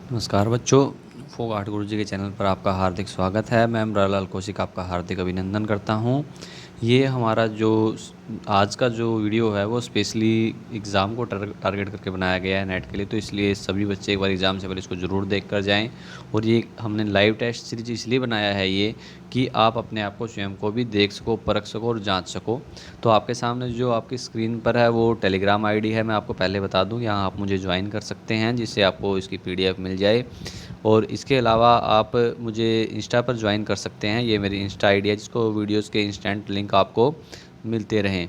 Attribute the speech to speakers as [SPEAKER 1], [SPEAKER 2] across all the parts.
[SPEAKER 1] नमस्कार बच्चों, folk art गुरुजी के चैनल पर आपका हार्दिक स्वागत है। मैं इमरान कौशिक आपका हार्दिक अभिनंदन करता हूं। ये हमारा जो आज का जो वीडियो है वो स्पेशली एग्ज़ाम को टारगेट करके बनाया गया है नेट के लिए, तो इसलिए सभी बच्चे एक बार एग्ज़ाम से पहले इसको ज़रूर देख कर जाएँ। और ये हमने लाइव टेस्ट सीरीज इसलिए बनाया है ये कि आप अपने आप को स्वयं को भी देख सको, परख सको और जांच सको। तो आपके सामने जो आपकी स्क्रीन पर है वो टेलीग्राम आईडी है। मैं आपको पहले बता दूं, यहाँ आप मुझे ज्वाइन कर सकते हैं जिससे आपको इसकी पीडीएफ मिल जाए। और इसके अलावा आप मुझे इंस्टा पर ज्वाइन कर सकते हैं। ये मेरी इंस्टा आईडी है जिसको वीडियोज़ के इंस्टेंट लिंक आपको मिलते रहें।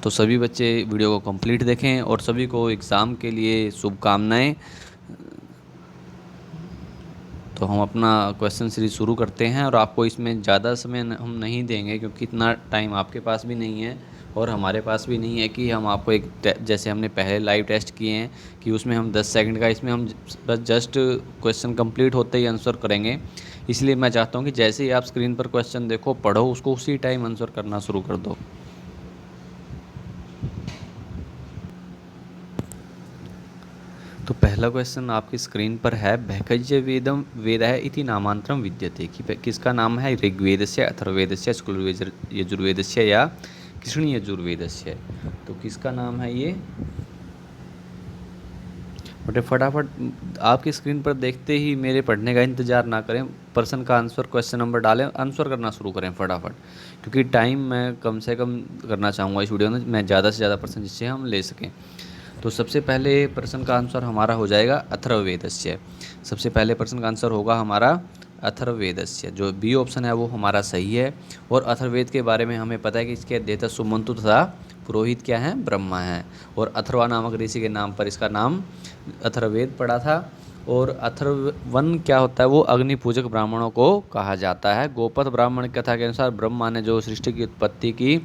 [SPEAKER 1] तो सभी बच्चे वीडियो को कंप्लीट देखें और सभी को एग्ज़ाम के लिए शुभकामनाएं। तो हम अपना क्वेश्चन सीरीज शुरू करते हैं और आपको इसमें ज़्यादा समय हम नहीं देंगे क्योंकि इतना टाइम आपके पास भी नहीं है और हमारे पास भी नहीं है कि हम आपको एक जैसे हमने पहले लाइव टेस्ट किए हैं कि उसमें हम 10 सेकंड का, इसमें हम बस जस्ट क्वेश्चन कंप्लीट होते ही आंसर करेंगे। इसलिए मैं चाहता हूँ कि जैसे ही आप स्क्रीन पर क्वेश्चन देखो, पढ़ो उसको, उसी टाइम आंसर करना शुरू कर दो। तो पहला क्वेश्चन आपकी स्क्रीन पर है, भैकज्य वेदम वेदः इति नामांतरम विद्यते, कि किसका नाम है? ऋग्वेदस्य, अथर्ववेदस्य, यजुर्वेदस्य या कृष्ण यजुर्वेदस्य। तो किसका नाम है ये? बटे फटाफट आपकी स्क्रीन पर देखते ही मेरे पढ़ने का इंतज़ार ना करें, पर्सन का आंसर, क्वेश्चन नंबर डालें, आंसर करना शुरू करें फटाफट, क्योंकि टाइम मैं कम से कम करना चाहूँगा इस वीडियो में, मैं ज़्यादा से ज़्यादा पर्सन जिससे हम ले सकें। तो सबसे पहले प्रश्न का आंसर हमारा हो जाएगा अथर्ववेदस्य। सबसे पहले प्रश्न का आंसर होगा हमारा अथर्ववेदस्य। जो बी ऑप्शन है वो हमारा सही है। और अथर्ववेद के बारे में हमें पता है कि इसके अध्येता सुमंतु तथा पुरोहित क्या हैं? ब्रह्मा हैं। और अथर्वा नामक ऋषि के नाम पर इसका नाम अथर्ववेद पड़ा था। और अथर्वन क्या होता है? वो अग्नि पूजक ब्राह्मणों को कहा जाता है। गोपथ ब्राह्मण कथा के अनुसार ब्रह्मा ने जो सृष्टि की उत्पत्ति की,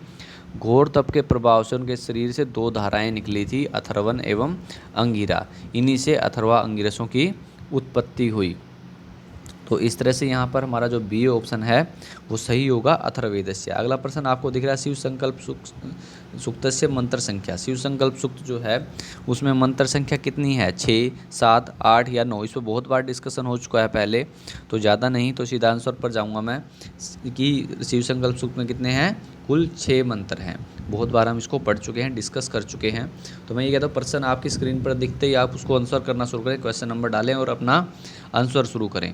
[SPEAKER 1] घोर तप के प्रभाव से उनके शरीर से दो धाराएं निकली थी, अथर्वन एवं अंगिरा। इन्हीं से अथर्वा अंगिरसों की उत्पत्ति हुई। तो इस तरह से यहाँ पर हमारा जो बी ऑप्शन है वो सही होगा, अथर्ववेदस्य। अगला प्रश्न आपको दिख रहा है, शिव संकल्प सूक्त से मंत्र संख्या। शिव संकल्प सूक्त जो है उसमें मंत्र संख्या कितनी है? 6, 7, 8 या 9? इस पर बहुत बार डिस्कशन हो चुका है पहले, तो ज़्यादा नहीं, तो सीधा आंसर पर जाऊँगा मैं कि शिव संकल्प सूक्त में कितने हैं? कुल 6 मंत्र हैं। बहुत बार हम इसको पढ़ चुके हैं, डिस्कस कर चुके हैं। तो मैं ये कहता हूँ प्रश्न आपकी स्क्रीन पर दिखते ही आप उसको आंसर करना शुरू करें, क्वेश्चन नंबर डालें और अपना आंसर शुरू करें।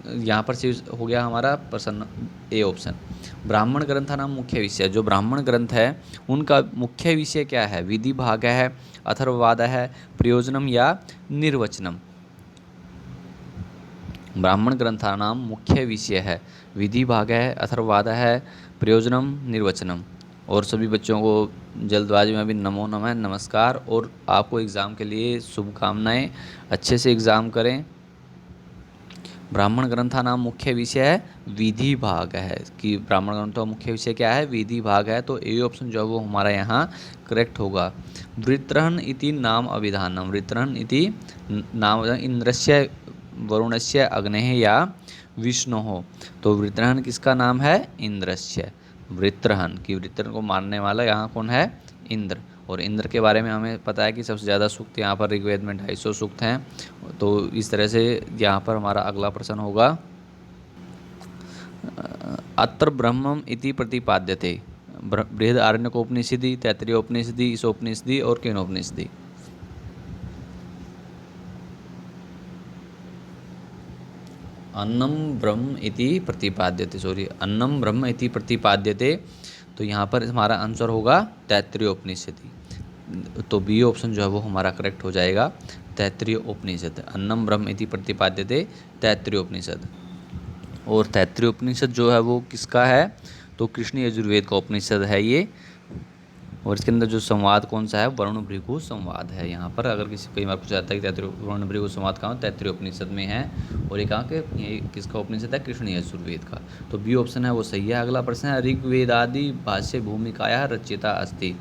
[SPEAKER 1] यहाँ पर हो गया हमारा प्रश्न ए ऑप्शन। ब्राह्मण ग्रंथ नाम मुख्य विषय। जो ब्राह्मण ग्रंथ है उनका मुख्य विषय क्या है? विधि भाग है, अथर्ववाद है, प्रयोजनम या निर्वचनम। ब्राह्मण ग्रंथानाम मुख्य विषय है, विधि भाग है, अथर्ववाद है, प्रयोजनम, निर्वचनम। और सभी बच्चों को जल्दबाजी में भी नमो नमः, नमस्कार, और आपको एग्ज़ाम के लिए शुभकामनाएं। अच्छे से एग्ज़ाम करें। ब्राह्मण ग्रंथा नाम मुख्य विषय है, विधि भाग है, कि ब्राह्मण ग्रंथों का मुख्य विषय क्या है? विधि भाग है। तो ए ऑप्शन जो है वो हमारा यहाँ करेक्ट होगा। वृत्रहन इति नाम अभिधानम। वृत्रहन इति नाम इंद्रस्य, वरुणस्य, अग्नेः या विष्णु। तो वृत्रहन किसका नाम है? इंद्रस्य। वृत्रहन की, वृत्रहन को मारने वाला यहाँ कौन है? इंद्र। और इंद्र के बारे में हमें पता है कि सबसे ज़्यादा सूक्त यहाँ पर ऋग्वेद में 250 सूक्त हैं। तो इस तरह से यहाँ पर हमारा अगला प्रश्न होगा, अत्र ब्रह्मम इति प्रतिपाद्यते। बृहदारण्यकोपनिषदि, तैत्तिरीयोपनिषदि, ईशोपनिषदि और केनोपनिषदि। अन्नम ब्रह्म इति प्रतिपाद्यते, अन्नम ब्रह्म इति प्रतिपाद्यते। तो यहाँ पर हमारा आंसर होगा तैत्तिरीयोपनिषदि। तो बी ऑप्शन जो है वो हमारा करेक्ट हो जाएगा, तैत्तिरीयोपनिषद। अन्नम ब्रह्म इति प्रतिपाद्यते, तैत्तिरीयोपनिषद। और तैत्तिरीयोपनिषद जो है वो किसका है? तो कृष्ण यजुर्वेद का उपनिषद है ये। और इसके अंदर जो संवाद कौन सा है? वरुण भृगु संवाद है। यहाँ पर अगर किसी कई बार पूछा जाता है कि वरुण भृगु संवाद कहाँ? तैत्तिरीयोपनिषद में है। और ये कहाँ के? ये किसका उपनिषद है? कृष्ण यजुर्वेद का। तो बी ऑप्शन है वो सही है। अगला प्रश्न है, ऋग्वेदादि भाष्य भूमिकाया रचिता अस्ति।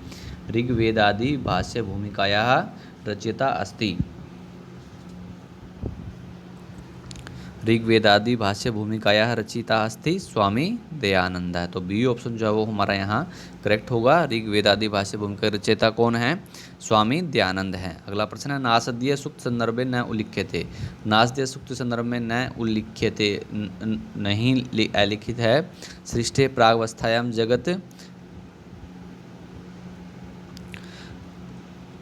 [SPEAKER 1] ऋग्वेदादि भाष्य भूमिकाया रचिता अस्ति। ऋग्वेदादि भाष्य भूमिकाया रचिता अस्ति स्वामी दयानंद है। तो बी ऑप्शन जो है वो हमारा यहाँ करेक्ट होगा। ऋग्वेदादि भाष्य भूमिका रचयिता कौन है? स्वामी दयानंद हैं। अगला प्रश्न है नासदीय सूक्त संदर्भे न उल्लिख्यते। नासदीय सूक्त संदर्भ में न उल्लिख्यते नहीं अलिखित है। सृष्टि प्रागवस्थायाम जगत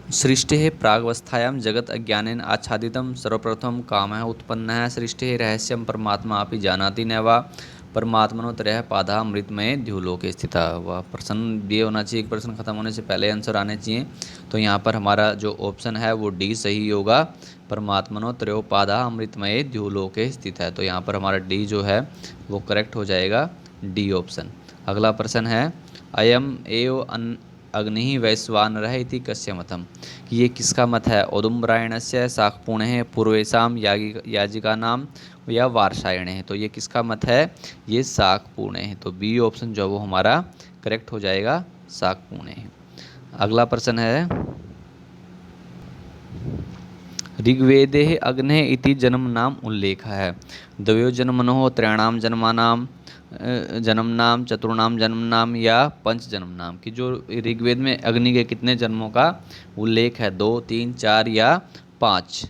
[SPEAKER 1] सृष्टि प्रागवस्थायां जगत अज्ञानेन आच्छादितं सर्वप्रथम कामः उत्पन्नः। सृष्टि रहस्यं परमात्मा अपि जानाति न वा परमात्मनो त्रयः पादा मृतमय द्युलोके स्थिता। वह प्रश्न ये होना चाहिए, एक प्रश्न खत्म होने से पहले आंसर आने चाहिए। तो यहाँ पर हमारा जो ऑप्शन है वो डी सही होगा। परमात्मनो त्रयो पादा अमृतमय द्युलोके स्थित है। तो यहाँ पर हमारा डी जो है वो करेक्ट हो जाएगा, डी ऑप्शन। अगला प्रश्न है अयम एव अग्नि वैश्वानरः इति कस्य मतम, कि ये किसका मत है? औदुम्बरायणस्य शाकपुणः पूर्वेशाम याजिकानां या वार्षायणे। तो ये किसका मत है? ये शाकपुणः। तो बी ऑप्शन जो वो हमारा करेक्ट हो जाएगा, शाकपुणः। अगला प्रश्न है ऋग्वेदे अग्ने इति जन्म नाम उल्लेख है। द्वयो जन्मनोः त्रयाणाम जन्मानाम जन्म नाम चतुर्णाम जन्म नाम या पंच जन्म नाम, की जो ऋग्वेद में अग्नि के कितने जन्मों का उल्लेख है? 2, 3, 4 या 5?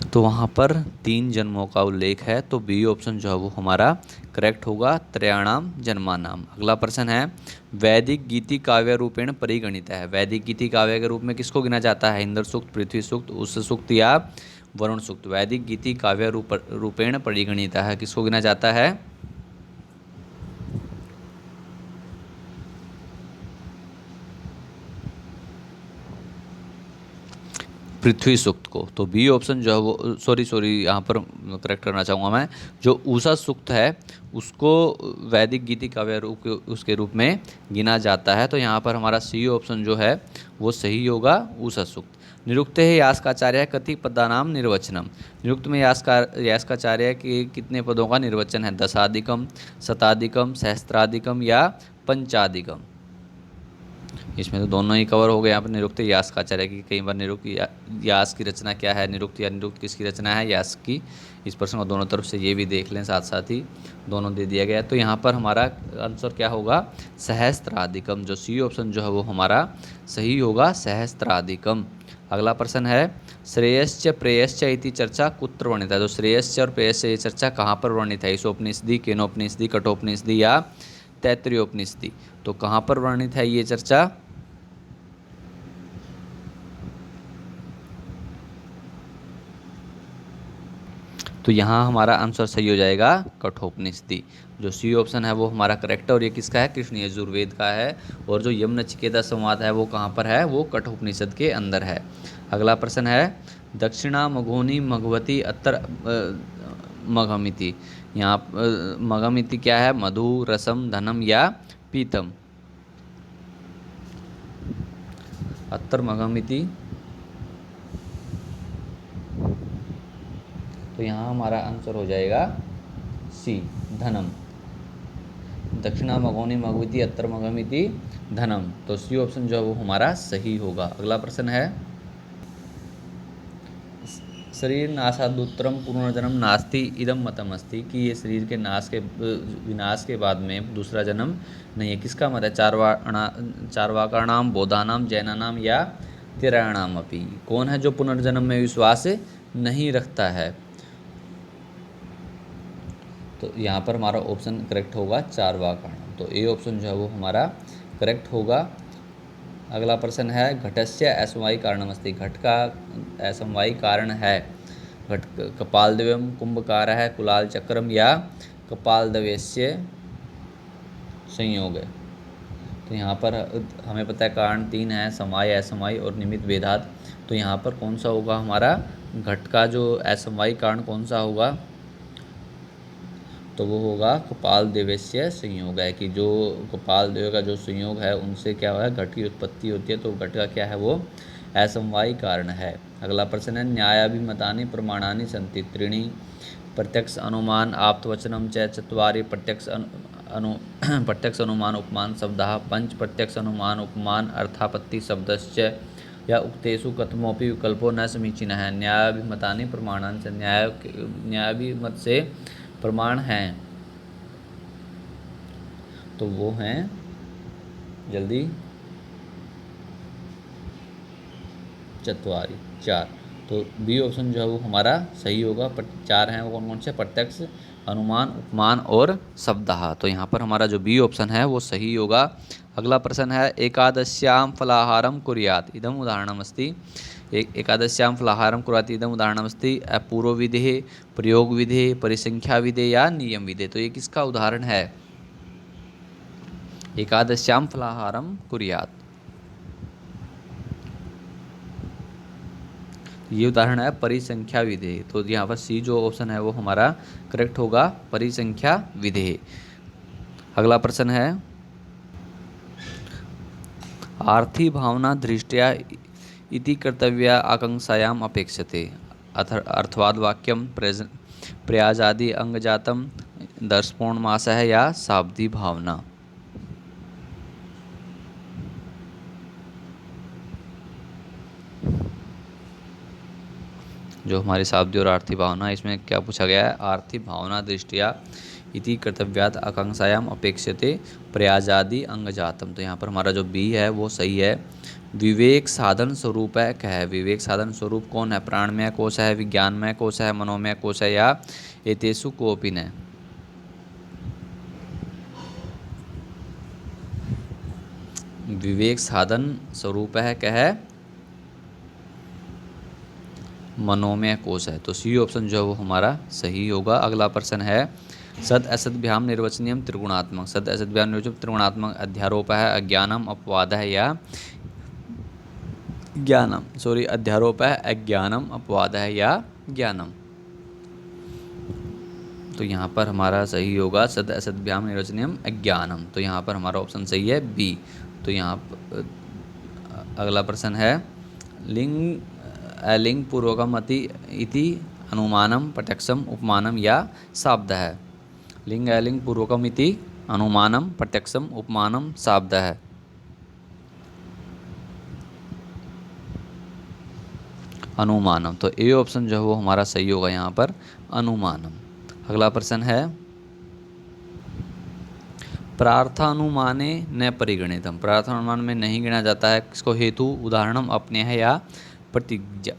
[SPEAKER 1] तो वहाँ पर 3 जन्मों का उल्लेख है। तो बी ऑप्शन जो है वो हमारा करेक्ट होगा, त्रयाणाम जन्मानाम। अगला प्रश्न है वैदिक गीति काव्य रूपेण परिगणित है। वैदिक गीति काव्य के रूप में किसको गिना जाता है? इंद्र सूक्त, पृथ्वी सूक्त, उष सूक्त या वरुण सूक्त। वैदिक गीति काव्य रूपेण परिगणित है, किसको गिना जाता है? पृथ्वी सूक्त को। तो बी ऑप्शन जो है वो सॉरी यहाँ पर करेक्ट करना चाहूँगा मैं, जो उषा सूक्त है उसको वैदिक गीति काव्य रूप उसके रूप में गिना जाता है। तो यहाँ पर हमारा सी ऑप्शन जो है वो सही होगा, उषा सूक्त। निरुक्त है यास्काचार्य कति पदानाम निर्वचनम। निरुक्त में यास्काचार्य के कितने पदों का निर्वचन है? दशाधिकम, शताधिकम, सहस्त्राधिकम या पंचाधिकम। इसमें तो दोनों ही कवर हो गए। यहाँ पर निरुक्त यास्काचार्य की, कई बार निरुक्त यास की रचना क्या है, निरुक्त या निरुक्त किसकी रचना है? यास की। इस प्रश्न को दोनों तरफ से ये भी देख लें, साथ साथ ही दोनों दे दिया गया है। तो यहाँ पर हमारा आंसर क्या होगा? सहस्त्राधिकम। जो सी ऑप्शन जो है वो हमारा सही होगा, सहस्त्राधिकम। अगला प्रश्न है श्रेयश्च प्रेयश्च इति चर्चा कुत्र वर्णित है। तो श्रेयश्च और प्रेयश्च ये चर्चा कहाँ पर वर्णित है? ईशोपनिषदि, केनोपनिषदि, कठोपनिषदि या तैत्तरीयोपनिषदि। तो कहाँ पर वर्णित है ये चर्चा? तो यहाँ हमारा आंसर सही हो जाएगा, कठोपनिषदि। जो सी ऑप्शन है वो हमारा करेक्ट है। और ये किसका है? कृष्ण यजुर्वेद का है। और जो यम नचिकेता संवाद है वो कहाँ पर है? वो कठोपनिषद के अंदर है। अगला प्रश्न है दक्षिणा मघोनी मघवती अत्तर मघमिति। यहाँ मघमिति क्या है? मधु, रसम, धनम या पीतम। अत्तर मघमिति, तो यहाँ हमारा आंसर हो जाएगा सी, धनम। दक्षिणा मघोनी मघविति अत्तर मघमिति धनम। तो सी ऑप्शन जो है वो हमारा सही होगा। अगला प्रश्न है शरीर नाशादुत्तरम पुनर्जन्म नास्ति इदम मतम अस्ति, कि ये शरीर के विनाश के बाद में दूसरा जन्म नहीं है। किसका मत है? चार्वाकाणाम, बौद्धानाम, जैनानाम या तिराणाम अपि। कौन है जो पुनर्जन्म में विश्वास नहीं रखता है? तो यहाँ पर हमारा ऑप्शन करेक्ट होगा, चार्वाकाणाम। तो ए ऑप्शन जो है वो हमारा करेक्ट होगा। अगला प्रश्न है घटस्य असमवायी कारणमस्ति। घट का असमवायी कारण है। घट कपालद्वयम, कुंभकार है, कुलाल चक्रम या कपालद्वयस्य संयोग है। तो यहाँ पर हमें पता है कारण 3 है, समवाय, असमवाय और निमित्त भेदात। तो यहाँ पर कौन सा होगा हमारा? घट का जो असमवायी कारण कौन सा होगा? तो वो होगा कपाल देवस्य संयोग है, कि जो कपाल देव का जो संयोग है उनसे क्या हुआ है? घट की उत्पत्ति होती है। तो घट का क्या है? वो असमवायी कारण है। अगला प्रश्न है न्यायाभिमतानि प्रमाणानि सन्ति त्रीणि प्रत्यक्ष अनुमान आप्तवचनम च चत्वारि प्रत्यक्ष अनुमान उपमान शब्दाः पंच प्रत्यक्ष अनुमान उपमान अर्थापत्ति शब्दश्च या उक्तेषु कथमोपि विकल्पो न समीचीनः। न्यायाभिमतानि प्रमाणांच न्यायाभिमत से प्रमाण हैं तो वो हैं, जल्दी, चत्वारि, चार। तो बी ऑप्शन जो है वो हमारा सही होगा। चार हैं वो कौन कौन से? प्रत्यक्ष अनुमान उपमान और शब्दः। तो यहाँ पर हमारा जो बी ऑप्शन है वो सही होगा। अगला प्रश्न है एकादश्याम फलाहारम कुर्यात् इदम उदाहरणमस्ति। एकादश्याम फलाहारम कुर्यात् इदम उदाहरणमस्ति। पूर्व विधेय, प्रयोग विधेय, परिसंख्या विधेय या नियम विधेय। तो ये किसका उदाहरण है? एकादश्याम फलाहारम कुर्यात्, ये उदाहरण है परिसंख्या विधेय। तो यहाँ पर सी जो ऑप्शन है वो हमारा करेक्ट होगा, परिसंख्या विधेय। अगला प्रश्न है आर्थी भावना दृष्टया इति कर्तव्या आकांक्षायाम अपेक्षते। अर्थवाद वाक्यम प्रयाजादि अंगजातम दर्शपूर्णमासः या शाब्दी भावना। जो हमारी शाब्दी और आर्थी भावना, इसमें क्या पूछा गया है? आर्थी भावना दृष्टिया इति कर्तव्यात् आकांक्षायाम अपेक्षते प्रयाजादि अंगजातम। तो यहाँ पर हमारा जो बी है वो सही है। विवेक साधन स्वरूप है क्या है? विवेक साधन स्वरूप कौन है? प्राणमय कोश है, विज्ञानमय कोश है, मनोमय कोश है या एतेषु कोऽपि न। विवेक साधन स्वरूप है क्या है? मनोमय कोश है। तो सी ऑप्शन जो है वो हमारा सही होगा। अगला प्रश्न है सद असद्भ्याम निर्वचनीयम त्रिगुणात्मक। सद असद्भ्याम निर्वचनीयम त्रिगुणात्मक अध्यारोप है, अज्ञानम, अपवाद है या ज्ञानम। अध्यारोप है, अज्ञानम, अपवाद है या ज्ञानम। तो यहाँ पर हमारा सही होगा सद असद्भ्याम निर्वचनीयम अज्ञानम। तो यहाँ पर हमारा ऑप्शन सही है बी। तो यहाँ अगला प्रश्न है लिंग अलिंग पूर्वकम इति अनुमानम प्रत्यक्षम उपमानम या शाब्द है। लिंग अलिंग पूर्वकम इति अनुमानम प्रत्यक्षम उपमानम शाब्द है। अनुमानम। तो ए ऑप्शन जो है वो हमारा सही होगा यहाँ पर, अनुमानम। अगला प्रश्न है प्रार्थानुमाने न परिगणितम। प्रार्थानुमान में नहीं गिना जाता है किसको? हेतु, उदाहरणम, अपने है या प्रतिज्ञा।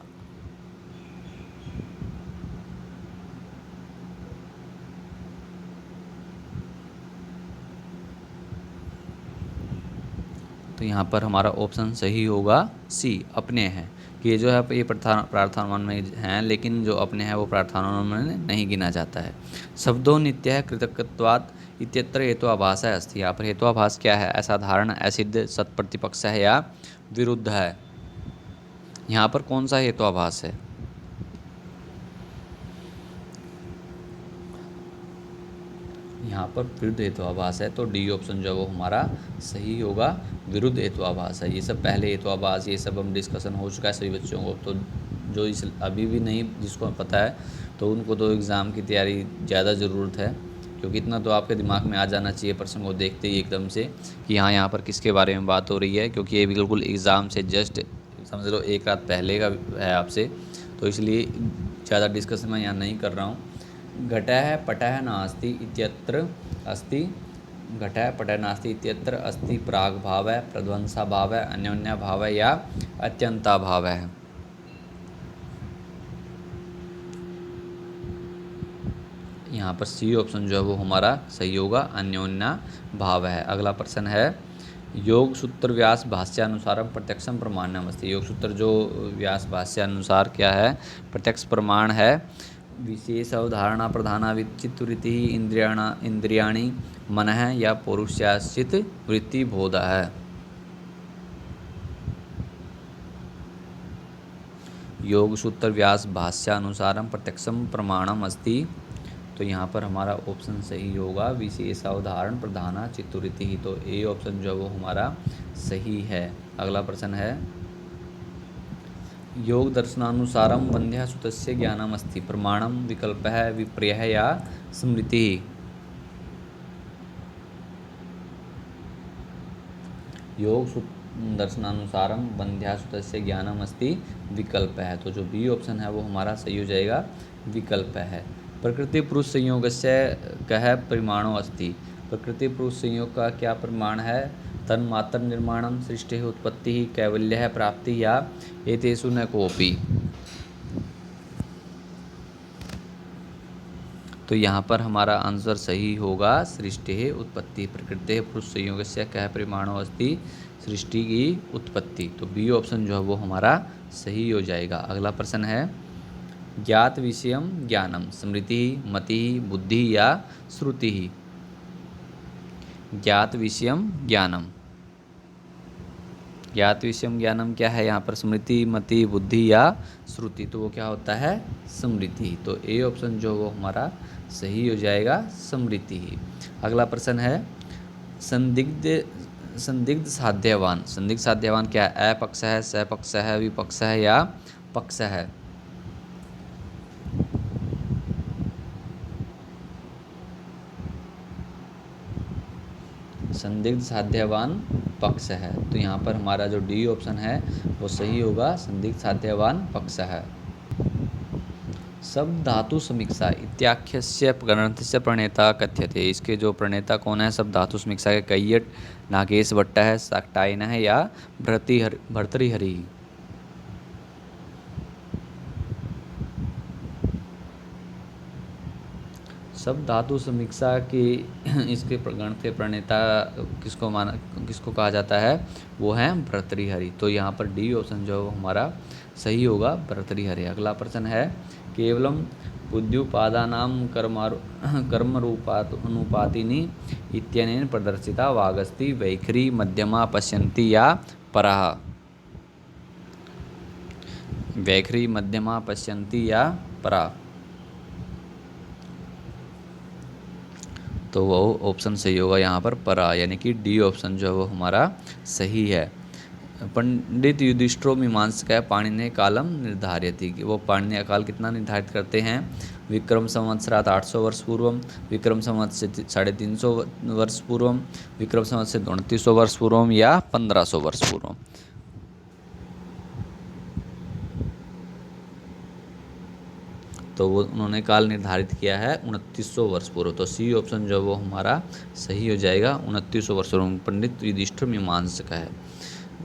[SPEAKER 1] तो यहाँ पर हमारा ऑप्शन सही होगा सी, अपने हैं। कि ये जो है ये प्रार्थानुमान में हैं, लेकिन जो अपने हैं वो प्रार्थानुमान में नहीं गिना जाता है। शब्दों नित्य है कृतकत्वात् इत्यत्र हेतुआभास है अस्ति। यहाँ पर हेतुआभास क्या है? असाधारण, असिद्ध, सत्प्रतिपक्ष है या विरुद्ध है। यहाँ पर कौन सा हेतुआभास है? यहाँ पर विरुद्ध हेतुआभास है। तो डी ऑप्शन जो है वो हमारा सही होगा, विरुद्ध हेतुआभास है। ये सब पहले हेतुआभास ये सब हम डिस्कशन हो चुका है सभी बच्चों को। तो जो इस अभी भी नहीं जिसको पता है तो उनको तो एग्ज़ाम की तैयारी ज़्यादा ज़रूरत है, क्योंकि इतना तो आपके दिमाग में आ जाना चाहिए प्रश्न को देखते ही एकदम से कि हाँ यहाँ पर किसके बारे में बात हो रही है। क्योंकि ये बिल्कुल एग्ज़ाम से जस्ट समझ लो एक रात पहले का है आपसे, तो इसलिए ज़्यादा डिस्कशन मैं यहाँ नहीं कर रहा हूँ। घटः पटः नास्ति इत्यत्र अस्ति। घटः पटः नास्ति इत्यत्र अस्ति प्रागभावः, प्रध्वंसाभावः, अन्योन्याभावः या अत्यंताभावः। यहाँ पर सी ऑप्शन जो है वो हमारा सही होगा, अन्योन्याभावः है। अगला प्रश्न है योग सूत्र व्यास भाष्यानुसारम प्रत्यक्षम प्रमाण्यम अस्ति। योग सूत्र जो व्यास भाष्यानुसार क्या है? प्रत्यक्ष प्रमाण है। विशेष अवधारणा प्रधाना विचित्तवृत्ति इंद्रियाणि मनः या पौरुषाश्चित वृत्ति बोध है। योग सूत्र व्यास भाष्यानुसारम प्रत्यक्षम प्रमाणम अस्ति। तो यहाँ पर हमारा ऑप्शन सही होगा विशेष अवधारण प्रधाना चित्तवृत्ति ही। तो ए ऑप्शन जो है वो हमारा सही है। अगला प्रश्न है योग दर्शनानुसारम वंध्या सुतस्य ज्ञानम अस्ति प्रमाणम विकल्पः विपर्ययः या स्मृति। योग दर्शनानुसारम वंध्या सुतस्य ज्ञानम अस्ति विकल्प है, तो जो बी ऑप्शन है वो हमारा सही हो जाएगा, विकल्प है। प्रकृति पुरुष संयोगस्य कः परिमाणो अस्ति, प्रकृति पुरुष संयोग का क्या प्रमाण है? तन्मात्र निर्माणम सृष्टि उत्पत्ति कैवल्य प्राप्ति या एतेषु न कोपि। तो यहाँ पर हमारा आंसर सही होगा सृष्टि उत्पत्ति। प्रकृति पुरुष संयोगस्य कः परिमाणो अस्ति, सृष्टि की उत्पत्ति। तो बी ऑप्शन जो है वो हमारा सही हो जाएगा। अगला प्रश्न है ज्ञात विषयम ज्ञानम स्मृति मति बुद्धि या श्रुति। ज्ञात विषयम ज्ञानम, ज्ञात विषयम ज्ञानम क्या है यहाँ पर? स्मृति मति बुद्धि या श्रुति। तो वो क्या होता है? स्मृति। तो ए ऑप्शन जो वो हमारा सही हो जाएगा, स्मृति ही। अगला प्रश्न है संदिग्ध साध्यवान। संदिग्ध साध्यवान क्या है? अपक्ष है, सपक्ष है, विपक्ष है या पक्ष है? संदिग्ध साध्यवान पक्ष है, तो यहाँ पर हमारा जो डी ऑप्शन है वो सही होगा, संदिग्ध साध्यवान पक्ष है। शब्द धातु समीक्षा इत्याख्यस्य ग्रंथस्य प्रणेता कथ्यते। इसके जो प्रणेता कौन है? शब्द धातु समीक्षा के कैयट नागेश भट्ट है, शाक्टायन है या भर्तृहरि। शब्द धातु समीक्षा के इसके ग्रंथ के प्रणेता किसको कहा जाता है? वो है भर्तृहरि। तो यहाँ पर डी ऑप्शन जो हमारा सही होगा, भर्तृहरि। अगला प्रश्न है केवलम बुद्ध्युपादानां कर्मरूपानुपातिनी इत्यनेन प्रदर्शिता वागस्ति वैखरी मध्यमा पश्यन्ति या परः। वैखरी मध्यमा पश्यन्ति या परः। तो वो ऑप्शन सही होगा यहाँ पर परा, यानी कि डी ऑप्शन जो है वो हमारा सही है। पंडित युधिष्ठिरो मीमांसकः पाणिनेय कालम निर्धारयति। वो पाणिनेय काल कितना निर्धारित करते हैं? विक्रम संवत्सरात 800 वर्ष पूर्वम, विक्रम संवत से 350 वर्ष पूर्वम, विक्रम संवत से 2900 वर्ष पूर्वम या 1500 वर्ष पूर्वम। तो वो उन्होंने काल निर्धारित किया है 2900 वर्ष पूर्व। तो सी ऑप्शन जो वो हमारा सही हो जाएगा, 2900 वर्ष पूर्व। पंडित युधिष्ठिर मीमांसकः है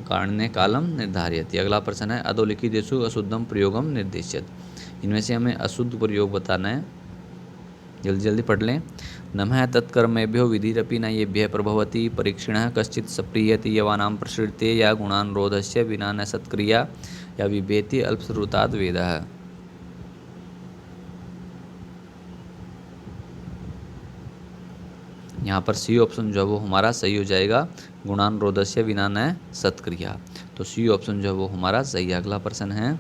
[SPEAKER 1] कारणने कालम निर्धारित। अगला प्रश्न है अधोलिखितेषु अशुद्धम प्रयोगम निर्देशित। इनमें से हमें अशुद्ध प्रयोग बताना है, जल्दी जल्दी पढ़ लें। नमः तत्कर्मेभ्यो विधिरपि न येभ्यः प्रभवति परीक्षिणः कश्चित् सप्रीयति यवानां प्रसृते या गुणानुरोधस्य विना न सत्क्रिया या विभेति अल्पश्रुताद् वेदः। यहाँ पर सी ऑप्शन जो है वो हमारा सही हो जाएगा, गुणानुरोधस्य विना न सत्क्रिया। तो सी ऑप्शन जो है वो हमारा सही है। अगला प्रश्न है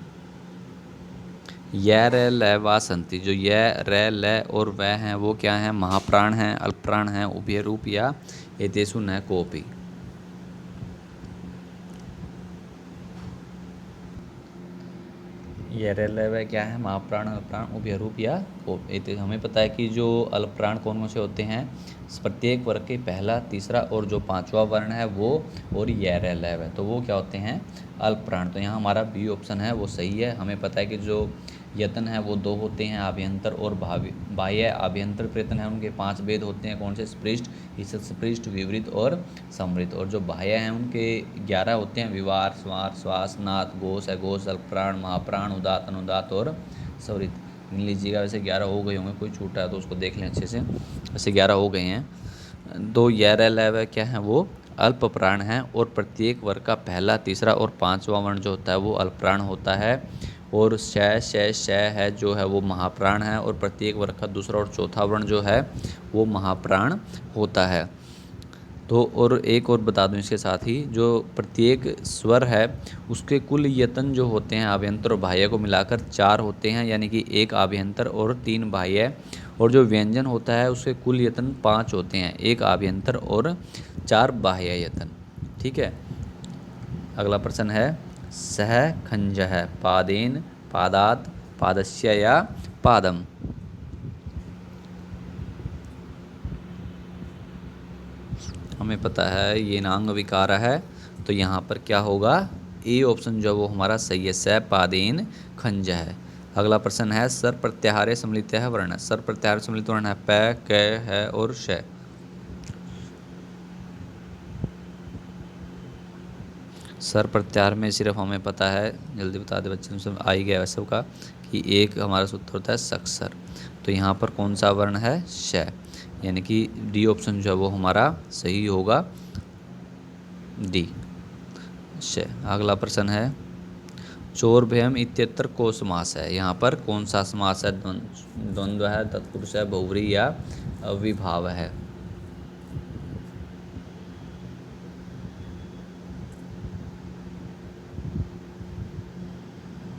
[SPEAKER 1] य र ल वा संति। जो य र ल और व हैं वो क्या हैं? महाप्राण हैं, अल्पप्राण हैं, उभय रूप या एतेषु न कोपि। ये रेलवे क्या है? महाप्राण अल्पप्राण उभय रूप या हमें पता है कि जो अल्पप्राण कौन कौन से होते हैं? प्रत्येक वर्ग के पहला, तीसरा और जो पांचवा वर्ण है वो, और ये रेलव है, तो वो क्या होते हैं? अल्पप्राण। तो यहाँ हमारा बी ऑप्शन है वो सही है। हमें पता है कि जो यतन है वो दो होते हैं, आभ्यंतर और बाह्य। आभ्यंतर प्रयत्न है उनके 5 भेद होते हैं। कौन से? स्पृष्ट, ईषत् स्पृष्ट, विवृत और समृत। और जो बाह्य हैं उनके 11 होते हैं, विवार, स्वार, श्वास, नाथ, घोष, अघोष, अल्पप्राण, महाप्राण, उदात, अनुदात और स्वरित। इन लीजिएगा, वैसे 11 हो गए होंगे, कोई छूटा है तो उसको देख लें अच्छे से। वैसे 11 हो गए हैं। दो यह क्या है? वो अल्प प्राण है और प्रत्येक वर्ग का पहला, तीसरा और पांचवा वर्ण जो होता है वो अल्पप्राण होता है। और श है जो है वो महाप्राण है और प्रत्येक वर्ग का दूसरा और चौथा वर्ण जो है वो महाप्राण होता है। तो और एक और बता दूं इसके साथ ही, जो प्रत्येक स्वर है उसके कुल यतन जो होते हैं आभ्यंतर और बाह्य को मिलाकर 4 होते हैं, यानी कि 1 आभ्यंतर और 3 बाह्य। और जो व्यंजन होता है उसके कुल यतन 5 होते हैं, 1 आभ्यंतर और 4 बाह्य यतन। ठीक है। अगला प्रश्न है सह खंजः, पादेन, पादात, पादस्य या पादम। हमें पता है ये नांग विकार है, तो यहाँ पर क्या होगा, ए ऑप्शन जो वो हमारा सही है, स पादेन खंज है। अगला प्रश्न है सर प्रत्याहारे सम्मिलित है वर्ण। सर प्रत्याहार सम्मिलित वर्ण है प, क है और श। सर प्रत्याहार में सिर्फ हमें पता है, जल्दी बता दे बच्चे, सब आ ही गया वैसे का, कि एक हमारा सूत्र होता है सक्सर। तो यहाँ पर कौन सा वर्ण है, श, यानी कि डी ऑप्शन जो है वो हमारा सही होगा, डी श। अगला प्रश्न है चोर भयम इत्यत्र को समास है। यहाँ पर कौन सा समास है, द्वंद्व है, तत्पुरुष है, बहुव्रीहि या अविभाव है।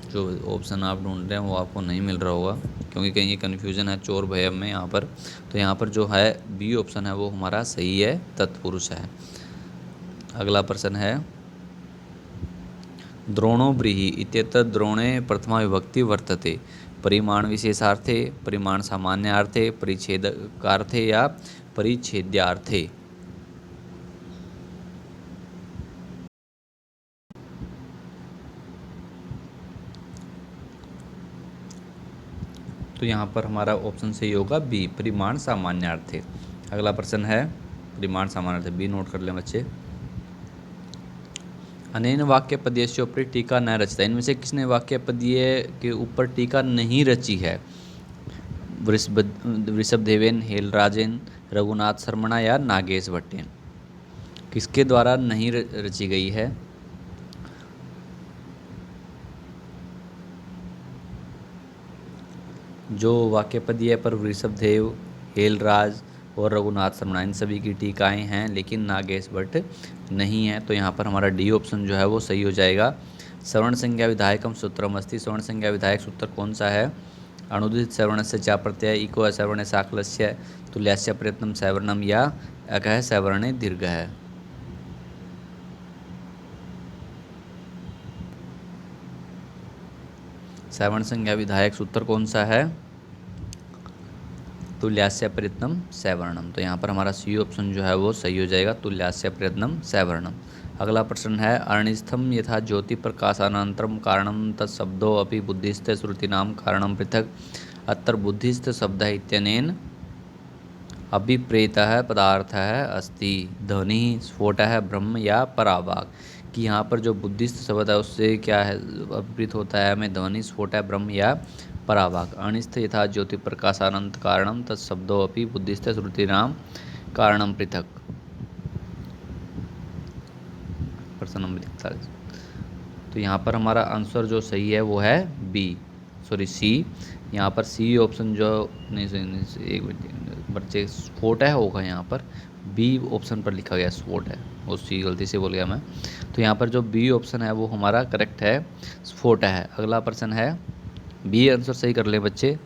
[SPEAKER 1] जो ऑप्शन आप ढूंढ रहे हैं वो आपको नहीं मिल रहा होगा, क्योंकि कहीं ये कन्फ्यूजन है चोर भयम में यहाँ पर। तो यहाँ पर जो है बी ऑप्शन है वो हमारा सही है, तत्पुरुष है। अगला प्रश्न है द्रोणो व्रीहि इत्यत्र द्रोणे प्रथमा विभक्ति वर्तते। परिमाण विशेषार्थे, परिमाण सामान्यार्थे, परिच्छेदकार्थे या परिच्छेद्यार्थे। तो यहाँ पर हमारा ऑप्शन सही होगा बी, परिमाण सामान्यार्थे। अगला प्रश्न है परिमाण सामान्यार्थे, बी नोट कर लें बच्चे। अनेन वाक्य पद्यस्य ऊपर टीका न रचता। इनमें से किसने वाक्य पद्य के ऊपर टीका नहीं रची है, वृषभदेवेन, हेलराजेन, रघुनाथ शर्मणा या नागेश भट्टेन। किसके द्वारा नहीं रची गई है, जो वाक्य पद्य पर वृषभदेव, हेलराज और रघुनाथ शर्मा, इन सभी की टीकाएं हैं, लेकिन नागेश भट्ट नहीं है। तो यहाँ पर हमारा डी ऑप्शन जो है वो सही हो जाएगा। श्रवण संज्ञा विधायकम सूत्रम अस्ति। श्रवण संज्ञा विधायक सूत्र कौन सा है, अनुदित श्रवण से चा प्रत्यय, इको असवर्ण साकलस्य, तुल्यास्य प्रयत्नम सवर्णम या अकह सवर्ण दीर्घ है। श्रवण संज्ञा विधायक सूत्र कौन सा है, तुल्यास्य प्रयत्नम सवर्णम। तो यहाँ पर हमारा सी ऑप्शन जो है वो सही हो जाएगा, तुल्यास्य प्रयत्नम सवर्णम। अगला प्रश्न है अरणिस्थम यथा ज्योति प्रकाशानंतरम कारणम तत्शब्दो अपि बुद्धिस्थ श्रुतीनाम कारणम पृथक। अत्र बुद्धिस्थ शब्द इत्यनेन अभिप्रेतः पदार्थः अस्ति। ध्वनि, स्फोटः, ब्रह्म या परावाक्। कि यहाँ पर जो बुद्धिस्ट शब्द है उससे क्या है अभिप्रेत होता है हमें, ध्वनि, स्फोटः, ब्रह्म या परावाक्। अनिस्थ यथा ज्योति प्रकाशानंत कारणम तत्शब्दो अपि बुद्धिस्थ श्रुतीनाम कारणम पृथक। प्रश्न नंबर 41। तो यहाँ पर हमारा आंसर जो सही है वो है बी, सॉरी सी। यहाँ पर सी ऑप्शन जो नहीं, एक मिनट बच्चे, स्फोट है होगा, यहाँ पर बी ऑप्शन पर लिखा गया स्फोट है, वो सी गलती से बोल गया मैं। तो यहाँ पर जो बी ऑप्शन है वो हमारा करेक्ट है, स्फोट है। अगला प्रश्न है, बी आंसर सही कर ले बच्चे।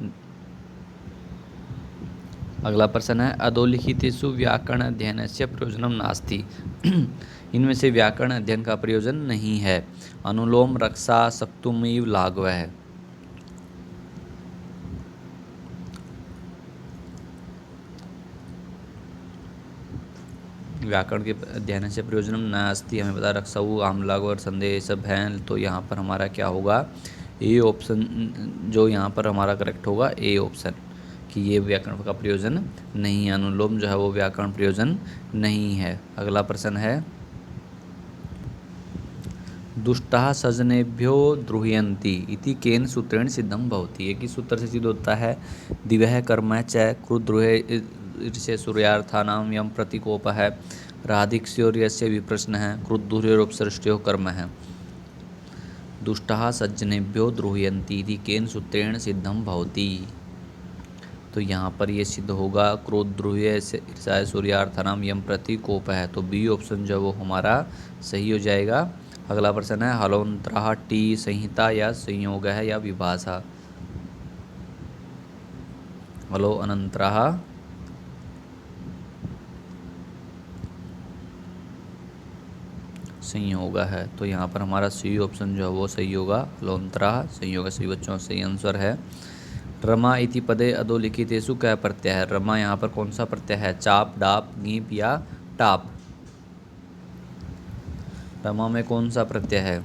[SPEAKER 1] अगला प्रश्न है अधोलिखितेषु व्याकरण अध्ययनस्य प्रयोजनम नास्ति। इनमें से व्याकरण अध्ययन का प्रयोजन नहीं है। अनुलोम, रक्षा, सक्तुमिव, लाघव है। व्याकरण के अध्ययन से प्रयोजनम नास्ति, हमें पता रक्षाऊ, आमलाघव और संदेह सब हैं। तो यहाँ पर हमारा क्या होगा, ए ऑप्शन जो यहाँ पर हमारा करेक्ट होगा, ए ऑप्शन, कि ये व्याकरण का प्रयोजन नहीं है। अनुलोम जो है वो व्याकरण प्रयोजन नहीं है। अगला प्रश्न है दुष्टः सजनेभ्यो द्रुह्यन्ति इति केन सूत्रेण सिद्धम भवति। एक ही सूत्र से सिद्ध होता है, दिव्यः कर्म च क्रुद्रुहे से सूर्यार्थानाम यम प्रतिकोप है, राधिक्योर्यस्य विप्रश्न है, क्रुद्धुर्योपसृष्टयो कर्म है। दुष्टः सज्जनेभ्यो द्रुह्यन्ति इति केन सूत्रेण सिद्धम भवति। तो यहाँ पर ये सिद्ध होगा क्रोधद्रुह्य से सूर्यार्थानाम यम प्रतिकोप है। तो बी ऑप्शन जो वो हमारा सही हो जाएगा। अगला प्रश्न है हलोंतराः टी संहिता या संयोग है या विभाषा। हलो अनंतराः संयोग है। तो यहाँ पर हमारा सी ऑप्शन जो है वो सही होगा, लोंतरा संयोग सही बच्चों, सही आंसर है। रमा इति पदे अधोलिखितेषु क्या प्रत्यय है? रमा यहाँ पर कौन सा प्रत्यय है? चाप, डाप, गीप या टाप? रमा में कौन सा प्रत्यय है?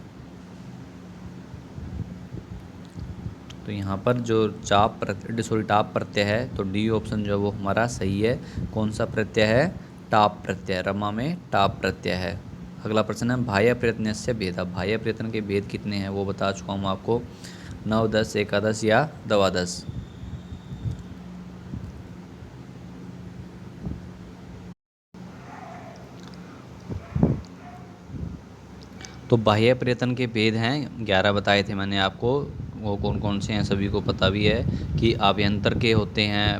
[SPEAKER 1] तो यहाँ पर जो टाप प्रत्यय है, तो डी ऑप्शन जो है वो हमारा सही है। कौन सा प्रत्यय है? टाप प्रत्यय। रमा में टाप प्रत्यय है। अगला प्रश्न है बाह्य प्रयत्न से भेदा। बाह्य प्रयत्न के भेद कितने हैं वो बता चुका हूँ आपको, 9, 10, एकादश या द्वादश। तो बाह्य प्रयत्न के भेद हैं 11 बताए थे मैंने आपको। वो कौन कौन से हैं सभी को पता भी है कि आभ्यंतर के होते हैं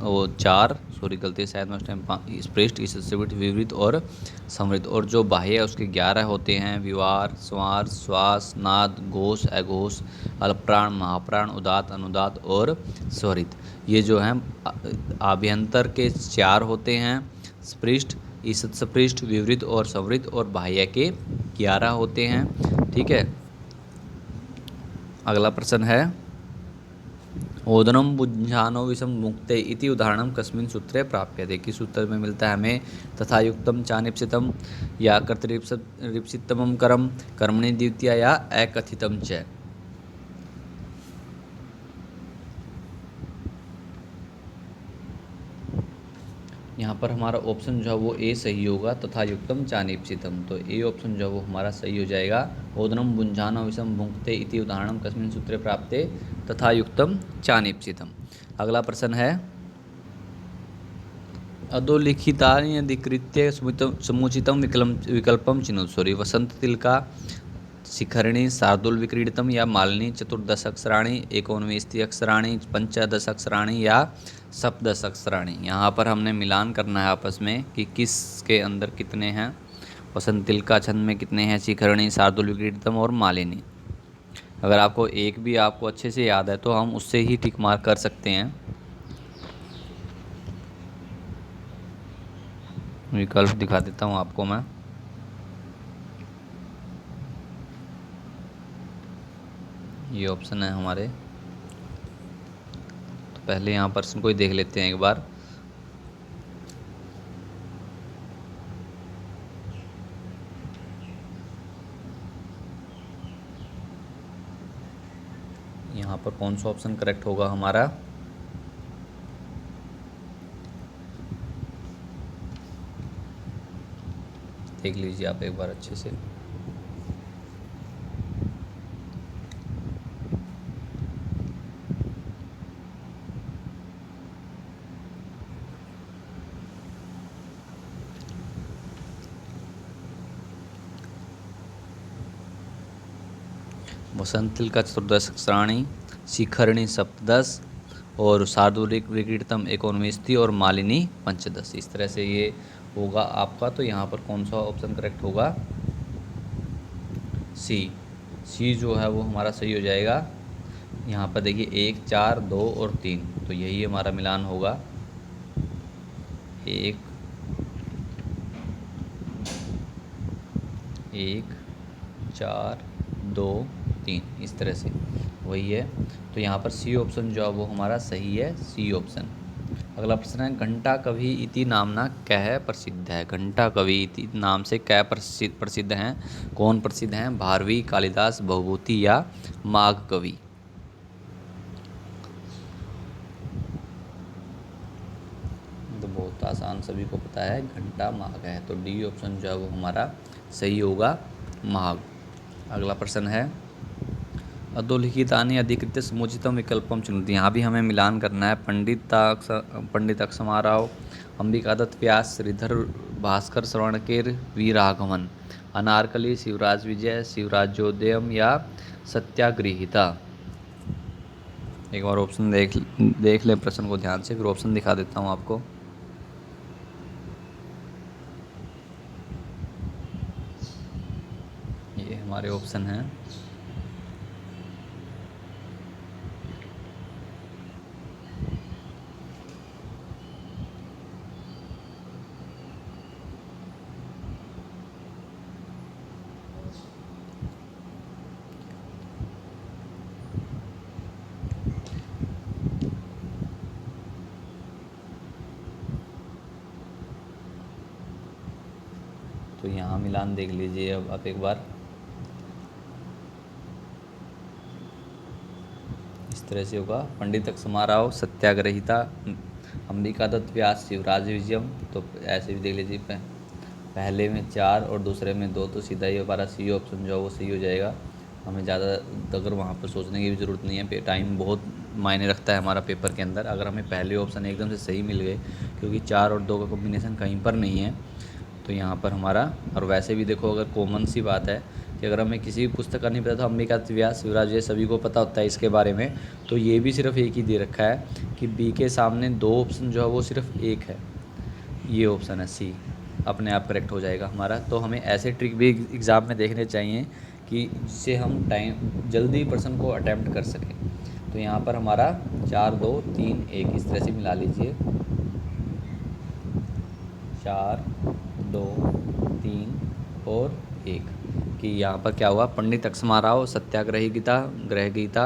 [SPEAKER 1] वो 4, सॉरी गलती शायद मैं उस टाइम स्पृष्ट, ईसत विवृत और समृद्ध। और जो बाह्य है उसके 11 होते हैं, विवार, स्वार, श्वास, नाद, घोष, अघोष, अल्पप्राण, महाप्राण, उदात, अनुदात और स्वरित। ये जो हैं आभ्यंतर के 4 होते हैं, स्पृष्ट, ईसत स्पृष्ट, विवृत और संवृत, और बाह्य के 11 होते हैं। ठीक है। अगला प्रश्न है ओदनम बुझानो विषम मुक्ते इति उदाहरणम कस्मिन् सूत्रे प्राप्यते? किस सूत्र में मिलता है हमें? तथा युक्तम चानिप्सितम या कर्तरिप्सितमं करम, कर्मणि द्वितीया या अकथितम च? यहाँ पर हमारा ऑप्शन जो है वो ए सही होगा, तथा युक्तम चानिप्सितम। तो ए ऑप्शन जो है वो हमारा सही हो जाएगा। ओदनम बुंझान विषम भुंक्ते इति उदाहरणम कस्मिन् सूत्रे प्राप्ते तथा युक्तम चानिप्सितम। अगला प्रश्न है अधोलिखितानि अधिकृत्य समुचितम विकल्पम चिन्ह। सॉरी, वसंत तिलका, शिखरिणी, शार्दूल विक्रीडितम या मालिनी, चतुर्दश अक्षराणी, एकोनविंशति अक्षराणी, पंचदश अक्षराणी या सप्तदश अक्षराणी? यहाँ पर हमने मिलान करना है आपस में कि किस के अंदर कितने हैं। वसंत तिलका छंद में कितने हैं, शिखरिणी, शार्दूल विक्रीडितम और मालिनी। अगर आपको एक भी आपको अच्छे से याद है तो हम उससे ही टिक मार्क कर सकते हैं। विकल्प दिखा देता हूँ आपको मैं। ये ऑप्शन है हमारे। तो पहले यहाँ प्रश्न को ही देख लेते हैं एक बार। यहाँ पर कौन सा ऑप्शन करेक्ट होगा हमारा? देख लीजिए आप एक बार अच्छे से। वसंत तिलका चतुर्दश अक्षराणी, शिखरिणी सप्तदश और शार्दूलिक विक्रीडितम एकोनविंशति और मालिनी पंचदश। इस तरह से ये होगा आपका। तो यहाँ पर कौन सा ऑप्शन करेक्ट होगा? सी। सी जो है वो हमारा सही हो जाएगा। यहाँ पर देखिए 1, 4, 2 और 3, तो यही हमारा मिलान होगा। 1, 4, 2, 3, इस तरह से वही है। तो यहाँ पर सी ऑप्शन जो है वो हमारा सही है, सी ऑप्शन। अगला प्रश्न है घंटा कवि इति नामना कह प्रसिद्ध है? घंटा कवि इति नाम से क्या प्रसिद्ध हैं? कौन प्रसिद्ध हैं? भारवी, कालिदास, भवभूति या माघ कवि? तो बहुत आसान, सभी को पता है, घंटा माघ है। तो डी ऑप्शन जो है वो हमारा सही होगा, माघ। अगला प्रश्न है अधोलिखितानि अधिकृत्य समुचितम विकल्पम चुनौती। यहाँ भी हमें मिलान करना है। पंडित अक्षमाराव, अंबिका दत्त व्यास, श्रीधर भास्कर श्रवणकेर, वी राघवन, अनारकली, शिवराज विजय, शिवराजोदयम या सत्याग्रहिता? एक बार ऑप्शन देख लें प्रश्न को ध्यान से, फिर ऑप्शन दिखा देता हूँ आपको। ये हमारे ऑप्शन हैं। तो यहाँ मिलान देख लीजिए अब आप एक बार। इस तरह से होगा। पंडित समाराव, सत्याग्रहिता, अंबिका दत्त व्यास, शिवराज विजयम। तो ऐसे भी देख लीजिए, पहले में 4 और दूसरे में 2, तो सीधा ही हमारा सी ऑप्शन जो है वो सही हो जाएगा। हमें ज़्यादा अगर वहाँ पर सोचने की भी ज़रूरत नहीं है। टाइम बहुत मायने रखता है हमारा पेपर के अंदर। अगर हमें पहले ऑप्शन एकदम से सही मिल गए, क्योंकि 4 और 2 का कॉम्बिनेशन कहीं पर नहीं है, तो यहाँ पर हमारा। और वैसे भी देखो, अगर कॉमन सी बात है कि अगर हमें किसी भी पुस्तक का नहीं पता, तो अंबिका व्यास, शिवराज, ये सभी को पता होता है इसके बारे में। तो ये भी सिर्फ एक ही दे रखा है कि बी के सामने 2 ऑप्शन जो है वो सिर्फ एक है, ये ऑप्शन है सी, अपने आप करेक्ट हो जाएगा हमारा। तो हमें ऐसे ट्रिक भी एग्ज़ाम में देखने चाहिए कि जिससे हम टाइम जल्दी प्रश्न को अटैम्प्ट कर सकें। तो यहाँ पर हमारा 4 2 3 1 इस तरह से मिला लीजिए। 4 2 3 और 1 कि यहाँ पर क्या हुआ, पंडित अक्षमाराव, सत्याग्रही गीता, ग्रह गीता,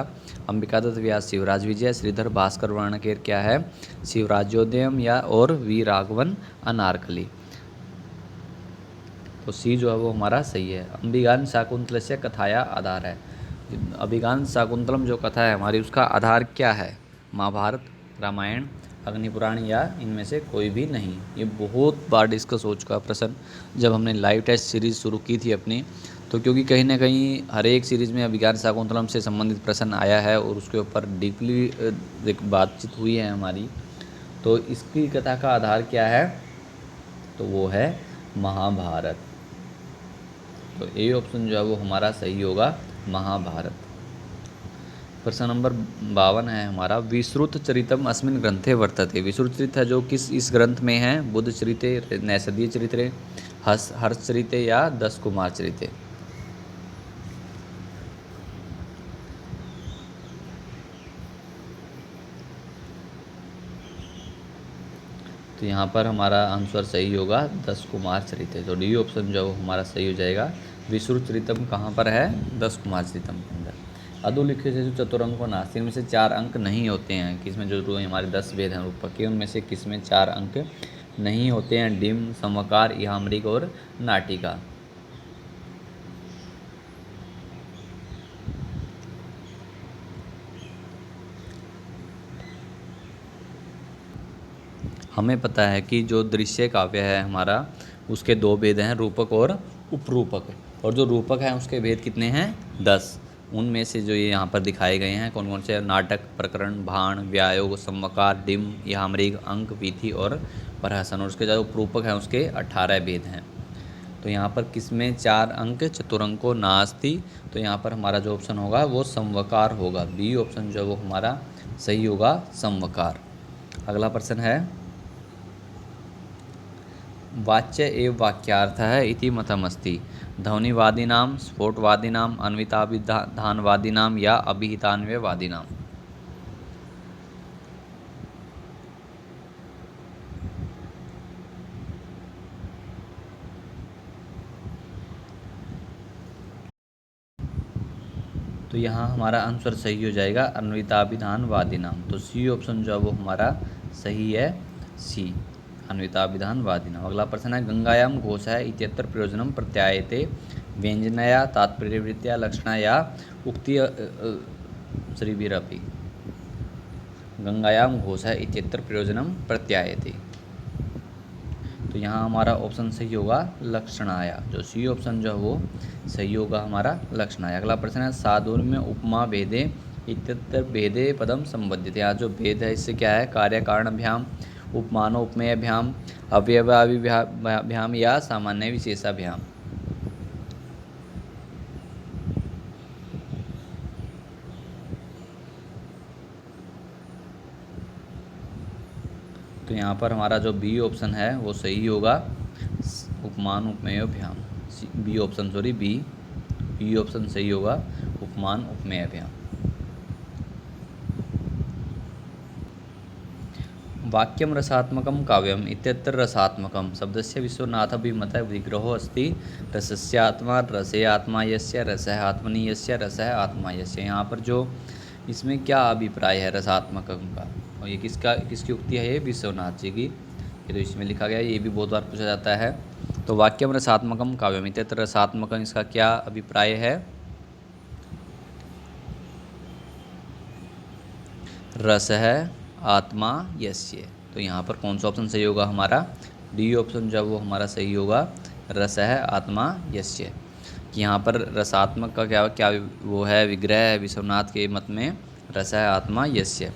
[SPEAKER 1] अंबिका दत्त व्यास, शिवराज विजय, श्रीधर भास्कर वर्णकेर क्या है, शिवराज्योदयम या और वी राघवन अनारकली। तो सी जो है वो हमारा सही है। अम्बिकान शाकुंतल से कथाया आधार है। अभिज्ञान शाकुंतलम जो कथा है हमारी, उसका आधार क्या है, महाभारत, रामायण, अग्निपुराण या इनमें से कोई भी नहीं। ये बहुत बार डिस्कस हो चुका प्रश्न जब हमने लाइव टेस्ट सीरीज़ शुरू की थी अपनी। तो क्योंकि कहीं ना कहीं हर एक सीरीज़ में अभिज्ञान शाकुंतलम से संबंधित प्रश्न आया है और उसके ऊपर डीपली एक बातचीत हुई है हमारी। तो इसकी कथा का आधार क्या है, तो वो है महाभारत। तो ए ऑप्शन जो है वो हमारा सही होगा, महाभारत। प्रश्न नंबर 52 है हमारा, विश्रुत चरितम अस्मिन ग्रंथे वर्तते। विश्रुत चरित है जो किस इस ग्रंथ में है, बुद्ध चरिते, नैषधीय चरित्रे, हर्ष चरिते या 10 कुमार चरिते। तो यहाँ पर हमारा आंसर सही होगा 10 कुमार चरिते। तो डी ऑप्शन जो हमारा सही हो जाएगा। विश्रुत चरितम कहाँ पर है, 10 कुमार चरितम के अंदर। अधोलिखित से जो चतुरंको नास्ति, इनमें से 4 अंक नहीं होते हैं। किसमें जो हमारे 10 वेद हैं रूपक के, उनमें से किसमें 4 अंक नहीं होते हैं, डिम, समकार, इहामृग और नाटिका। हमें पता है कि जो दृश्य काव्य है हमारा, उसके 2 भेद हैं, रूपक और उपरूपक। और जो रूपक हैं उसके भेद कितने हैं, 10। उनमें से जो ये यहाँ पर दिखाए गए हैं कौन कौन से, नाटक, प्रकरण, भाण, व्यायोग, समकार, डिम, यामृग, अंक, वीथी और प्रहसन। और उसके जो उपरूपक हैं उसके 18 भेद हैं। तो यहाँ पर किसमें 4 अंक, चतुरंको नास्ति। तो यहाँ पर हमारा जो ऑप्शन होगा वो संवकार होगा। बी ऑप्शन जो वो हमारा सही होगा, संवकार। अगला प्रश्न है, वाच्य एवं वाक्यार्थ है इति मतमस्ति। ध्वनिवादीनाम, स्फोटवादीनाम, अन्विताभिधानवादीनाम या अभिहितान्वयवादीनाम। तो यहाँ हमारा आंसर सही हो जाएगा, अन्विताभिधानवादीनाम। तो सी ऑप्शन जो है वो हमारा सही है, सी, अन्विताभिधानवादीनाम। अगला प्रश्न है, गंगायाम घोष है इत्यत्र प्रयोजनम प्रत्यायते, व्यंजनया, तात्पर्यवृत्तिया, लक्षणा या उक्ति श्रीभिरपि। गंगायाम घोष है इत्यत्र प्रयोजनम प्रत्यायते। तो यहाँ हमारा ऑप्शन सही होगा, लक्षणाया। जो सी ऑप्शन जो है वो सही होगा हमारा, लक्षणाया। अगला प्रश्न है, साधुर में उपमा भेदे इत्यत्र भेदे पदम संबद्धित। यहाँ जो भेद है इससे क्या है, कार्य कारणभ्याम, उपमानो उपमेयभ्याम, अवयवाभिभ्याम या सामान्य विशेषाभ्याम। तो यहाँ पर हमारा जो बी ऑप्शन है वो सही होगा, उपमान उपमेयभ्याम। B option, sorry B option सही होगा, उपमान उपमेयभ्याम। वाक्यम रसात्मकम काव्यम इत्यत्र रसात्मकम शब्दस्य विश्वनाथाभिमतः विग्रहो अस्ति। रसस्य आत्मा, रसे आत्मा यस्य, रसः आत्मनि यस्य, रसः आत्मा यस्य। यहाँ पर जो इसमें क्या अभिप्राय है रसात्मकम का, और ये किसकी उक्ति है, ये विश्वनाथ जी की। ये तो इसमें लिखा गया है, ये भी बहुत बार पूछा जाता है। तो वाक्यम रसात्मकम काव्यम, इत्यत्र रसात्मकम इसका क्या अभिप्राय है? रस है आत्मा यस्य। तो यहाँ पर कौन सा ऑप्शन सही होगा हमारा? डी ऑप्शन जो वो हमारा सही होगा, रस है आत्मा यस्य। कि यहाँ पर रसात्मक का क्या क्या वो है, विग्रह है विश्वनाथ के मत में, रस है आत्मा यस्य।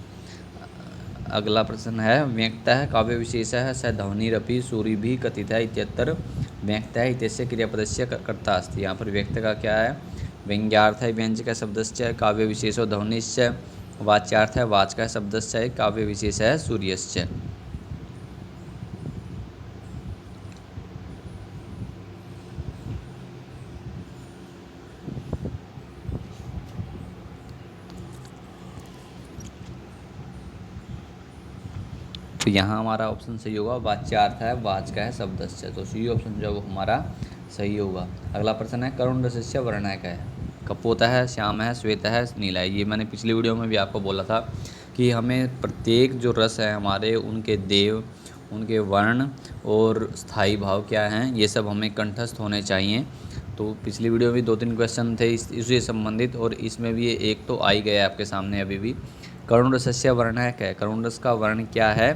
[SPEAKER 1] अगला प्रश्न है, व्यक्त है काव्य विशेष है स ध्वनिरपि सूरि भी कथित है इत्यत्र व्यक्त है इत्यस्य क्रियापदस्य कर्ता अस्ति। यहाँ पर व्यक्त का क्या है? व्यंग्यार्थ है व्यंजक शब्दस्य काव्य विशेषो ध्वनिश्च। वाच्यार्थ है वाचक शब्दस्य काव्य विशेष है सूर्यश्च। तो यहाँ हमारा ऑप्शन सही होगा, वाच्यार्थ है वाचक है शब्दस्य। तो सी ऑप्शन जो वो हमारा सही होगा। अगला प्रश्न है, करुण रसस्य वर्णक है। कपोत है, श्याम है, श्वेत है, नीला है। ये मैंने पिछली वीडियो में भी आपको बोला था कि हमें प्रत्येक जो रस है हमारे, उनके देव, उनके वर्ण और स्थायी भाव क्या हैं, ये सब हमें कंठस्थ होने चाहिए। तो पिछली वीडियो में भी 2-3 क्वेश्चन थे इससे संबंधित, और इसमें भी एक तो आ ही गया आपके सामने अभी भी। करुण रसस्य वर्णक है, करुण रस का वर्ण क्या है?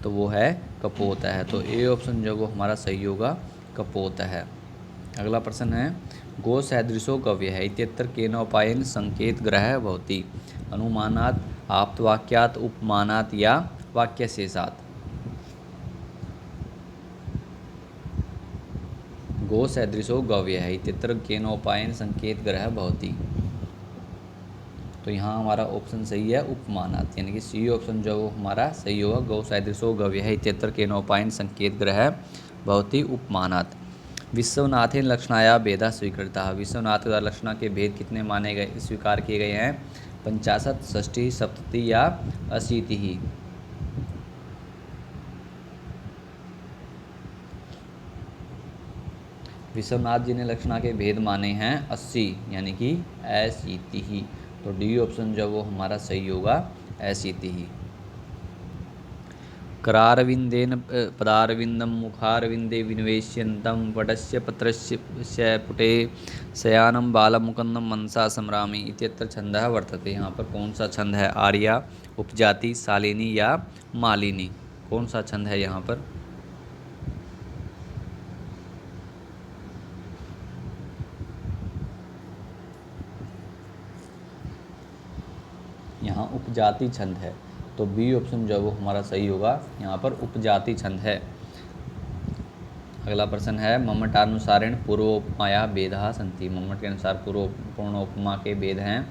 [SPEAKER 1] तो वो है कपोत है। तो ए ऑप्शन जो वो हमारा सही होगा, कपोत है। अगला प्रश्न है, गो सदृशो गव्य है इत्यत्र केनोपायन संकेत ग्रह भवति। अनुमानात, आप्तवाक्यात, उपमानात या वाक्य शेषात। गो सदृशो गव्य है इत्यत्र केनोपायन संकेत ग्रह भवति। तो यहाँ हमारा ऑप्शन सही है उपमानात, यानी कि सी ऑप्शन जो हमारा सही होगा, गौ सदृशो गव्य है इत्यत्र केनोपायन संकेत ग्रह भवति उपमानात। विश्वनाथेन लक्षणाया भेदा स्वीकृता। विश्वनाथ द्वारा लक्षणा के भेद कितने माने गए, स्वीकार किए गए हैं? 50, 60, 70 या 80। विश्वनाथ जी ने लक्षणा के भेद माने हैं 80, यानी कि 80। तो डी ऑप्शन जो वो हमारा सही होगा, 80। करारविंदेन पदारविंदम मुखारविंदे विनिवेश्यन्तं वटस्य पत्रस्य पुटे शयानं बालमुकुन्दं मनसा संरामि इत्यत्र छंदः वर्तते। यहाँ पर कौन सा छंद है? आर्या, उपजाति, शालिनी या मालिनी। कौन सा छंद है यहाँ पर? यहाँ उपजाति छंद है। तो बी ऑप्शन जो वो हमारा सही होगा, यहाँ पर उपजाति छंद है। अगला प्रश्न है, मम्मटानुसारेण पूर्वोपमाया भेदा सन्ति। मम्मट के अनुसार पूर्णोपमा के भेद हैं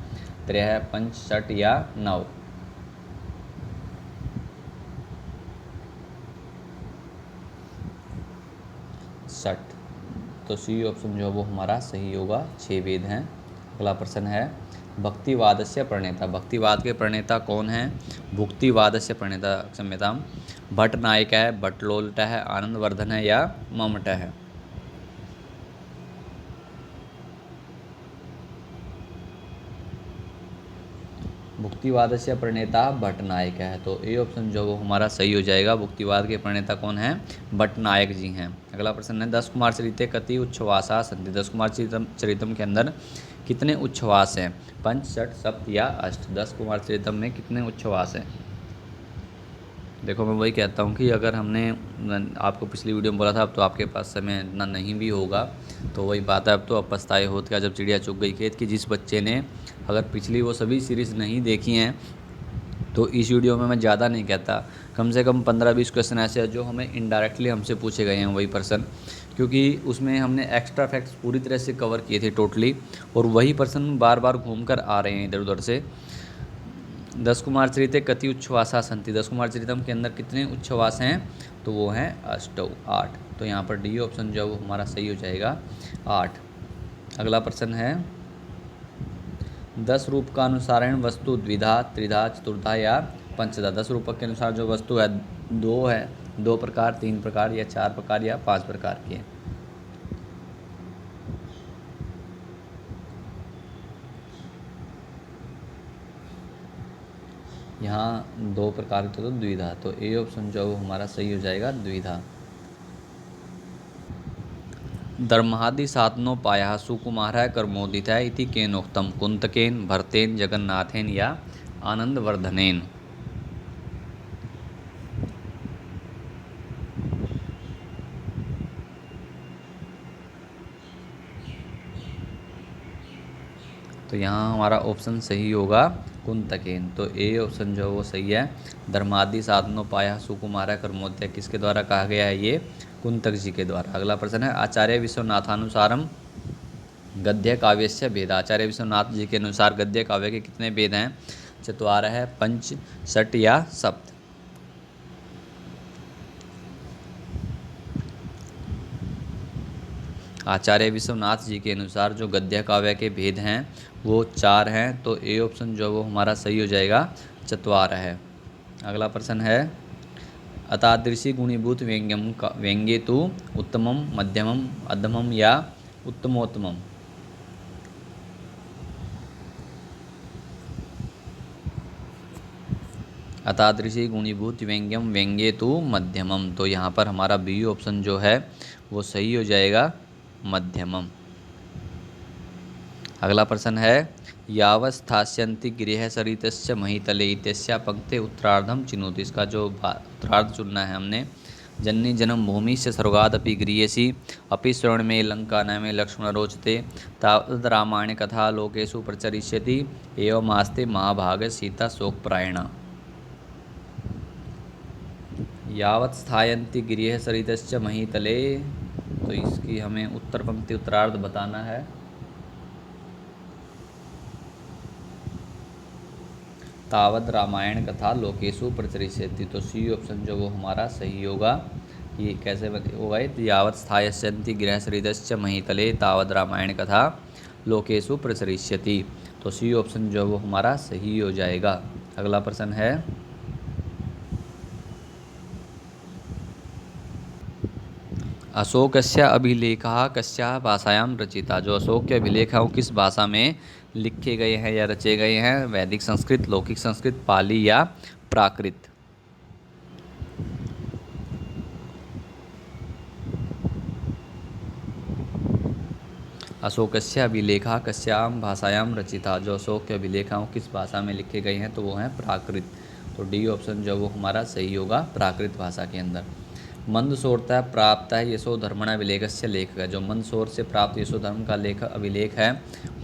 [SPEAKER 1] 3, 5, 6 या 9। तो सी ऑप्शन जो वो हमारा सही होगा, 6 भेद हैं। अगला प्रश्न है, भक्तिवादस्य प्रणेता। भक्तिवाद के प्रणेता कौन है? भुक्तिवादस्य प्रणेता क्षम्यताम भट्ट नायक है, भट्टलोलट है, आनंदवर्धन है या मम्मट है। भुक्तिवादस्य प्रणेता भट्टनायक है। तो ए ऑप्शन जो वो हमारा सही हो जाएगा। भुक्तिवाद के प्रणेता कौन है? भट्टनायक जी हैं। अगला प्रश्न है, 10 कुमार चरिते कति उच्छ्वासा सन्ति। 10 कुमार चरितम के अंदर कितने उच्छ्वास हैं? 5, 6, 7 या 8। 10 कुमार चरितम में कितने उच्छ्वास हैं? देखो मैं वही कहता हूँ कि अगर हमने आपको पिछली वीडियो में बोला था, अब तो आपके पास समय इतना नहीं भी होगा, तो वही बात है, अब तो अब पछताए होत क्या जब चिड़िया चुग गई खेत। कि जिस बच्चे ने अगर पिछली वो सभी सीरीज़ नहीं देखी हैं, तो इस वीडियो में मैं ज़्यादा नहीं कहता, कम से कम 15-20 क्वेश्चन ऐसे हैं जो हमें इनडायरेक्टली हमसे पूछे गए हैं वही पर्सन, क्योंकि उसमें हमने एक्स्ट्रा फैक्ट्स पूरी तरह से कवर किए थे टोटली, और वही पर्सन बार बार घूम कर आ रहे हैं इधर उधर से। 10 कुमार चरिते कति उच्छ्वासा सन्ति। 10 कुमार चरितम के अंदर कितने उच्छ्वास हैं? तो वो हैं 8। तो यहाँ पर डी ऑप्शन जो है हमारा सही हो जाएगा, 8। अगला प्रश्न है, 10 रूप का अनुसारण वस्तु द्विधा, त्रिधा, चतुर्धा या पंचधा। 10 रूपक के अनुसार जो वस्तु है 2 है, 2 प्रकार, 3 प्रकार या 4 प्रकार या 5 प्रकार की है। यहाँ 2 प्रकार के तो द्विधा। तो ए ऑप्शन जो हमारा सही हो जाएगा, द्विधा। धर्मादि साधनो पाया सुकुमार कर्मोदित इति केनोक्तम कुंतकेन भरतेन जगन्नाथेन या आनंदवर्धनेन। तो यहाँ हमारा ऑप्शन सही होगा कुंतकेन। तो ए ऑप्शन जो है वो सही है। धर्मादि साधनो पाया सुकुमार कर्मोदय किसके द्वारा कहा गया है? ये कुंतक जी के द्वारा। अगला प्रश्न है आचार्य विश्वनाथानुसारम गद्य काव्यस्य भेद। आचार्य विश्वनाथ जी के अनुसार गद्य काव्य के कितने भेद हैं? चत्वारः है, पंच, षट या सप्त। आचार्य विश्वनाथ जी के अनुसार जो गद्य काव्य के भेद हैं वो 4 हैं। तो ए ऑप्शन जो वो हमारा सही हो जाएगा, चत्वारः है। अगला प्रश्न है अतादृशी गुणीभूत व्यंग्ये तु उत्तमम, मध्यमम, अधमम या उत्तमोत्तमम। अतादृशी गुणीभूत व्यंग्ये तु मध्यमम। तो यहाँ पर हमारा बी ऑप्शन जो है वो सही हो जाएगा, मध्यमम। अगला प्रश्न है यावस्थास्यन्ति गिरेह सरितस्य महीतले इत्यस्य पंक्ते उत्तरार्धम चिनोति। इसका जो उत्तरार्ध चुनना है हमने। जननी जन्म भूमि से स्वर्गादपि गृह्यसि अपि श्रवण में लंका न में लक्ष्मण रोचते तावद रामायण कथा लोकेषु प्रचरिष्यति एवं आस्ते महाभाग सीता शोकप्रायणा। यावत् स्थायन्ति गिरिः सरितश्च महीतले। तो इसकी हमें उत्तर पंक्ति उत्तरार्ध बताना है। तावद रामायण कथा लोकेषु प्रचरिष्यति। तो सी ऑप्शन जो वो हमारा सही होगा। ये कैसे होगा? यावत् स्थायस्यन्ति गिरिः सरितश्च महीतले तावद रामायण कथा लोकेषु प्रचरिष्यति। तो सी ऑप्शन जो वो हमारा सही हो जाएगा। अगला प्रश्न है अशोकस्य अभिलेखः कस्याः भाषायां रचिता। जो अशोक के अभिलेख हैं वो किस भाषा में लिखे गए हैं या रचे गए हैं? वैदिक संस्कृत, लौकिक संस्कृत, पाली या प्राकृत। अशोकस्य अभिलेखः कस्यां भाषायां रचिता। जो अशोक के अभिलेख हैं वो किस भाषा में लिखे गए हैं? तो वो हैं प्राकृत। तो डी ऑप्शन जो वो हमारा सही होगा, प्राकृत भाषा के अंदर। मंदसौरतः प्राप्त है यशो धर्मण अभिलेखस्य लेखक है। जो मंदसौर से प्राप्त यशो धर्म का अभिलेख है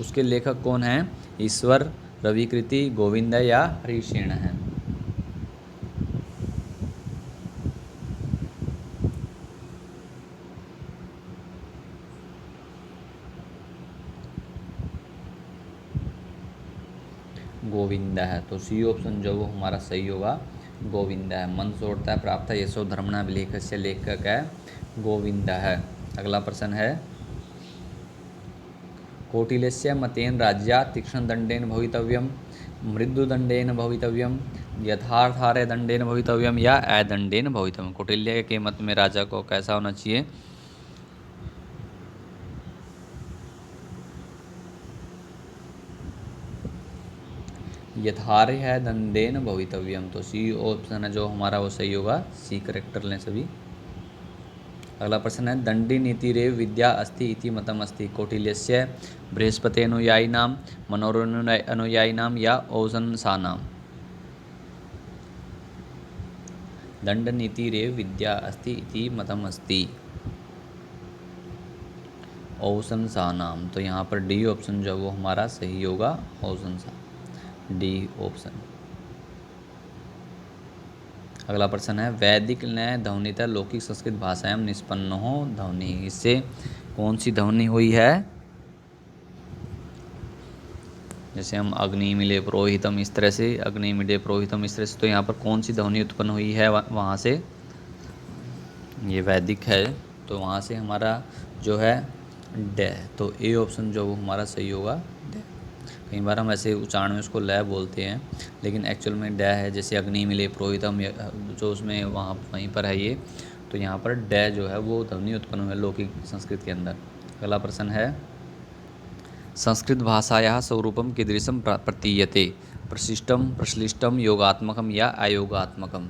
[SPEAKER 1] उसके लेखक कौन हैं? ईश्वर, रविकृति, गोविंद या हरिसेन हैं। गोविंद है। तो सी ऑप्शन जो वो हमारा सही होगा, गोविंद है। मंदसौरतः प्राप्त यशो धर्मण अभिलेखस्य लेखक है गोविंद है। अगला प्रश्न है कौटिल्यस्य मतेन राज्यात् तीक्ष्णदंडेन भवितव्यम, मृदुदंडेन भवितव्यम, यथार्थार्य दंडेन भवितव्यम या अदंडेन भवितव्यम। कौटिल्य के मत में राजा को कैसा होना चाहिए? यथार्य है दंडेन भवितव्यम। तो सी ऑप्शन है जो हमारा वो सही होगा। सी करेक्टर लें सभी। अगला प्रश्न है दंडी नीतिरेव विद्या अस्ति इति मतम अस्ति। कौटिल्यस्य बृहस्पति अनुयायिनां, मनोर अनुयायिनां या औशंसानां। दंड नीतिरेव विद्या अस्ति इति मतम अस्ति औशंसानां। तो यहाँ पर डी ऑप्शन जो वो हमारा सही होगा, औशंसा, डी ऑप्शन। अगला प्रश्न है वैदिक न्याय ध्वनितः लौकिक संस्कृत भाषायां निष्पन्न हो ध्वनि। इससे कौन सी ध्वनि हुई है? जैसे हम अग्नि मिले पुरोहितम, इस तरह से अग्नि मिले पुरोहितम, इस तरह से। तो यहाँ पर कौन सी ध्वनि उत्पन्न हुई है वहाँ से? ये वैदिक है तो वहाँ से हमारा जो है डे। तो ए ऑप्शन जो वो हमारा सही होगा, डे। कई बार हम ऐसे उच्चारण में उसको लय बोलते हैं लेकिन एक्चुअल में डे है। जैसे अग्नि मिले पुरोहितम जो उसमें वहाँ वहीं पर है ये। तो यहाँ पर डे जो है वो ध्वनि उत्पन्न हुई है लौकिक संस्कृत के अंदर। अगला प्रश्न है संस्कृत भाषायाः स्वरूपम कीदृशं प्रतीयते? प्रशिष्टम, प्रश्लिष्टम, योगात्मकम या अयोगात्मकम।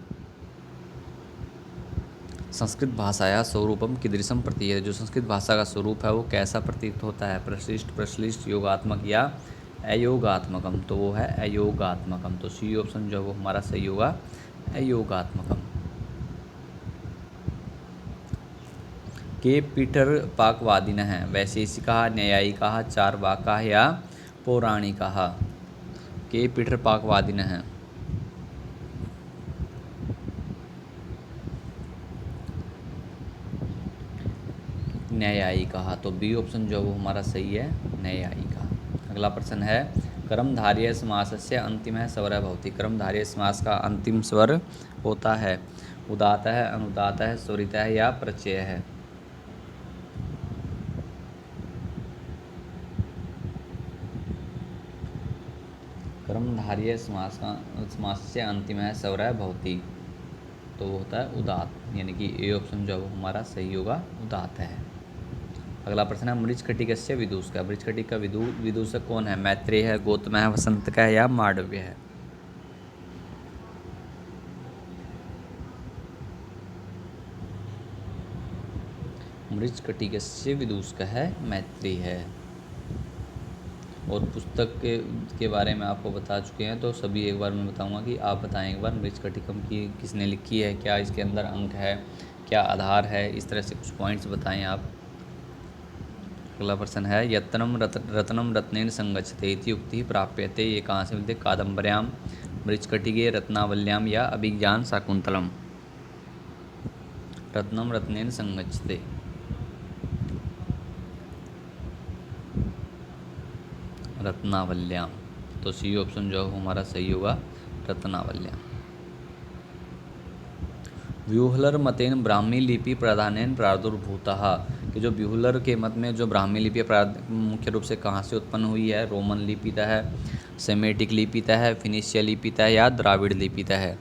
[SPEAKER 1] संस्कृत भाषाया स्वरूपम कीदृशम प्रतीयते, जो संस्कृत भाषा का स्वरूप है वो कैसा प्रतीत होता है? प्रशिष्ट, प्रश्लिष्ट, योगात्मक या अयोगात्मकम, तो वो है अयोगात्मकम। तो सी ऑप्शन जो है वो हमारा सही होगा, अयोगात्मकम। के पीटर पाकवादिन है, वैशेषिका, न्यायिका, चारवाका या पौराणिका। के पीटर पाकवादिन है, न्यायिका। तो बी ऑप्शन जो है वो हमारा सही है, न्यायिका। अगला प्रश्न है, कर्मधारय समासस्य अंतिमः स्वरः भवति। कर्मधारय समास का अंतिम स्वर होता है उदात्त है, अनुदात्त है, स्वरित है या प्रत्यय है? कर्मधारय समासस्य अंतिमः स्वरः भवति, तो वो होता है उदात्त, यानी कि ए ऑप्शन जो है वो हमारा सही होगा, उदात्त है। अगला प्रश्न है, मृच्छकटिकस्य विदूषक। मृच्छकटिक का विदूषक कौन है? मैत्रेय है, गौतम है, वसंतक है या मांडव्य है? मृच्छकटिकस्य विदूषक है, मैत्रेय है। और पुस्तक के बारे में आपको बता चुके हैं, तो सभी एक बार मैं बताऊंगा कि आप बताएं एक बार मृच्छकटिकम की किसने लिखी है, क्या इसके अंदर अंक है, क्या आधार है, इस तरह से कुछ पॉइंट्स बताएं आप। अगला प्रश्न है, यत्नम रत्नम रत्नेन संगच्छते इति उक्ति प्राप्यते, ये कहाँ से मिलते हैं? कादम्बर्याम, मृच्छकटिके, रत्नावल्याम या अभिज्ञान शाकुंतलम। रत्नम रत्नेन संगच्छते, रत्नावल्याम। तो सी ऑप्शन जो है हमारा सही होगा, रत्नावल्याम। व्यूहलर मतेन ब्राह्मी लिपि प्रधानेन प्रादुर्भूतः, कि जो व्यूहलर के मत में जो ब्राह्मी लिपि मुख्य रूप से कहाँ से उत्पन्न हुई है? रोमन लिपितः है, सेमेटिक लिपितः है, फिनिशिया लिपितः है या द्राविड़ लिपितः है?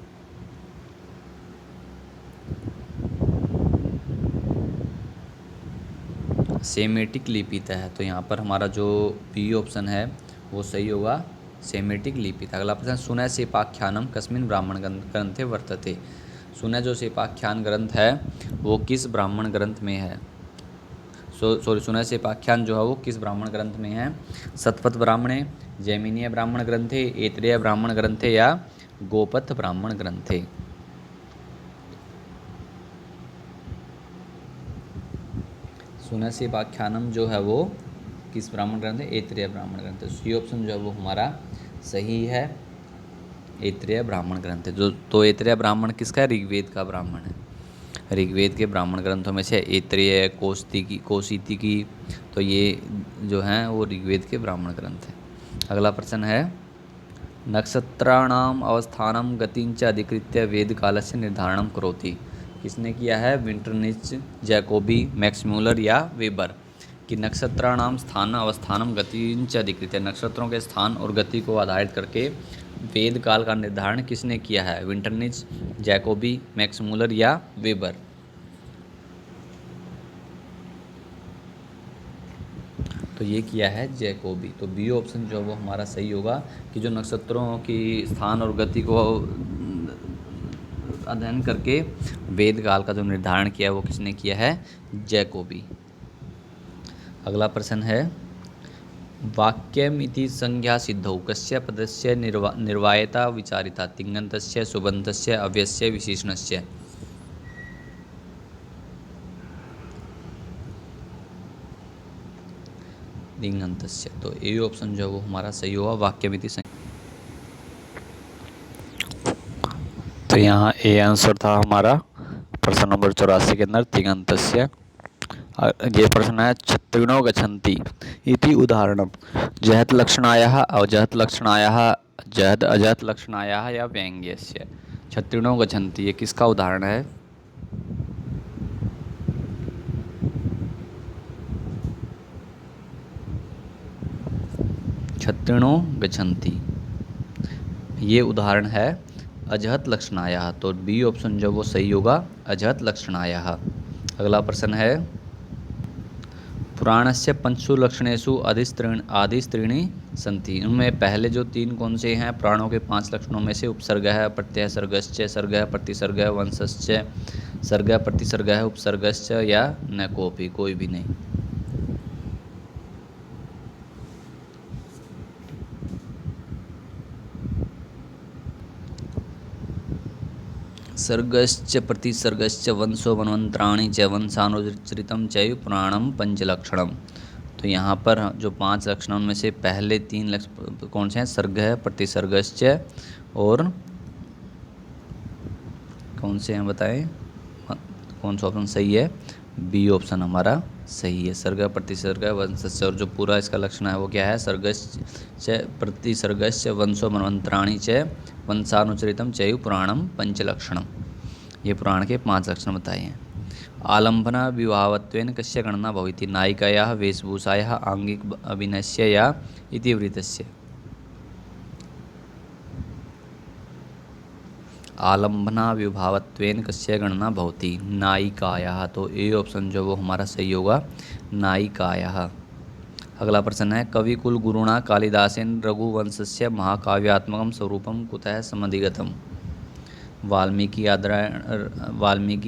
[SPEAKER 1] सेमेटिक लिपितः है, तो यहाँ पर हमारा जो बी ऑप्शन है वो सही होगा, सेमेटिक लिपितः। अगला प्रश्न, सुनय सेपाख्यानम कस्मिन् ब्राह्मण ग्रंथे वर्तते। सुनय जो सेपाख्यान ग्रंथ है वो किस ब्राह्मण ग्रंथ में है? सुनय सेपाख्यान जो है वो किस ब्राह्मण ग्रंथ में है? शतपथ ब्राह्मणे, जैमिनीय ब्राह्मण ग्रंथे, ऐत्रेय ब्राह्मण ग्रंथे या गोपथ ब्राह्मण ग्रंथे? सुनय सेपाख्यानम जो है वो किस ब्राह्मण ग्रंथ है? ऐत्रेय ब्राह्मण ग्रंथ है। सी ऑप्शन जो है वो हमारा सही है, ऐत्रेय ब्राह्मण ग्रंथ है। जो तो ऐत्रेय ब्राह्मण किसका है? ऋग्वेद का ब्राह्मण है। ऋग्वेद के ब्राह्मण ग्रंथों में से ऐत्रेय, कौशिकी, तो ये जो हैं वो ऋग्वेद के ब्राह्मण ग्रंथ हैं। अगला प्रश्न है, नक्षत्राणाम अवस्थानम गतिंच अधिकृत्य वेद कालस्य निर्धारणम करोति। किसने किया है? विंटरनिच, जैकोबी, मैक्स म्यूलर या वेबर। कि नक्षत्राणाम स्थान अवस्थानम गतिंच अधिकृत्य, नक्षत्रों के स्थान और गति को आधारित करके वेद काल का निर्धारण किसने किया है? विंटरनिच, जैकोबी, मैक्स म्यूलर या वेबर? तो ये किया है जैकोबी। तो बी ऑप्शन जो है वो हमारा सही होगा, कि जो नक्षत्रों की स्थान और गति को अध्ययन करके वेद काल का जो निर्धारण किया है वो किसने किया है? जैकोबी। अगला प्रश्न है, वाक्यम इति संज्ञा सिद्धौ कस्य पदस्य निर्वायता विचारिता? तिङन्तस्य, सुबन्तस्य, अव्ययस्य, विशेषणस्य? तिङन्तस्य। तो ए ऑप्शन जो है वो हमारा सही होगा, वाक्यमिति संज्ञा। तो यहाँ ए आंसर था हमारा प्रश्न नंबर 84 के अंदर, तिङन्तस्य। ये प्रश्न है, छत्रिणो गच्छन्ति इति उदाहरणम जहत लक्षणायाः, अवजहत लक्षणायाः, जहद अजहत लक्षणायाः या व्यंग्यस्य। छत्रिणो गच्छन्ति ये किसका उदाहरण है? छत्रिणो गच्छन्ति ये उदाहरण है अजहत लक्षणायाः। तो बी ऑप्शन जो वो सही होगा, अजहत लक्षणायाः। अगला प्रश्न है, पुराणस्य पंचसु लक्षणेषु आदिस्त्रीणि सन्ति। उनमें पहले जो 3 कौन से हैं? पुराणों के 5 लक्षणों में से उपसर्ग है, प्रत्यय, सर्गश्च, सर्ग है, प्रतिसर्ग है, वंशश्च, सर्ग प्रतिसर्ग है, उपसर्गश्च या न कोपी, कोई भी नहीं। सर्गश्च प्रतिसर्गश्च वंशो वन्वंत्राणि च वंशानुचरितं चैव पुराणं पंचलक्षणम। तो यहाँ पर जो 5 लक्षणों में से पहले 3 लक्षण कौन से हैं? सर्ग है, प्रतिसर्गश्च और कौन से हैं बताएं? कौन सा ऑप्शन सही है? बी ऑप्शन हमारा सही है। सर्ग प्रतिसर्ग वंशस्य, और जो पूरा इसका लक्षण है वो क्या है? सर्गश्च प्रतिसर्गश्च वंशो मनवंतराणि च वंशानुचरितम चैव पुराणम पंचलक्षणम। ये पुराण के 5 लक्षण बताए हैं। आलम्बना विवाहत्वेन कस्य गणना भवति? नायिकायाः वेशभूषायाः आंगिक अभिनयस्य या इतिवृत्तस्य। आलम्बना विभावत्वेन कस्य गणना भवति? नायिकायाः। तो ए ऑप्शन जो वो हमारा सही होगा, नायिकायाः। अगला प्रश्न है, कविकुल गुरुणा कालिदासेन रघुवंशस्य महाकाव्यात्मकं स्वरूपं कुतः समधिगतम्? वाल्मीकि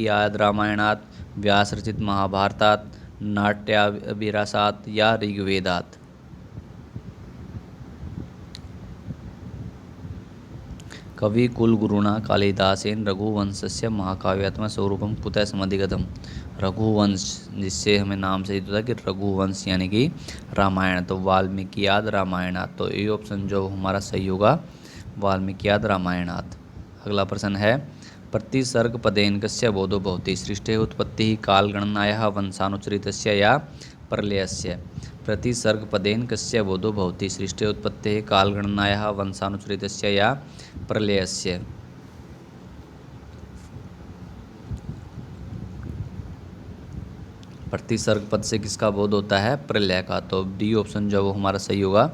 [SPEAKER 1] आदि रामायणात्, व्यास रचित महाभारतात, नाट्याभिरसात् या ऋग्वेदात्। कवि कुलगुरुणा कालिदासेन रघुवंशस्य महाकाव्यात्मक स्वरूपम कुतः समधिगतम? रघुवंश, जिससे हमें नाम से होता है कि रघुवंश यानी कि रामायण। तो वाल्मीकियाद रामायणात। तो ये ऑप्शन जो हमारा सही होगा, वाल्मीकियाद रामायणात। अगला प्रश्न है, प्रतिसर्ग पदेन कस्य बोधो भवति? सृष्टेः उत्पत्तिः, कालगणनायाः, वंशानुचरितस्य या प्रलयस्य। प्रतिसर्ग पदेन कस्य बोधो भवति? सृष्टेः उत्पत्तिः, कालगणनायाः, वंशानुचरितस्य या प्रलयस्य। प्रतिसर्ग पद से किसका बोध होता है? प्रलय का। तो डी ऑप्शन जो वो हमारा सही होगा,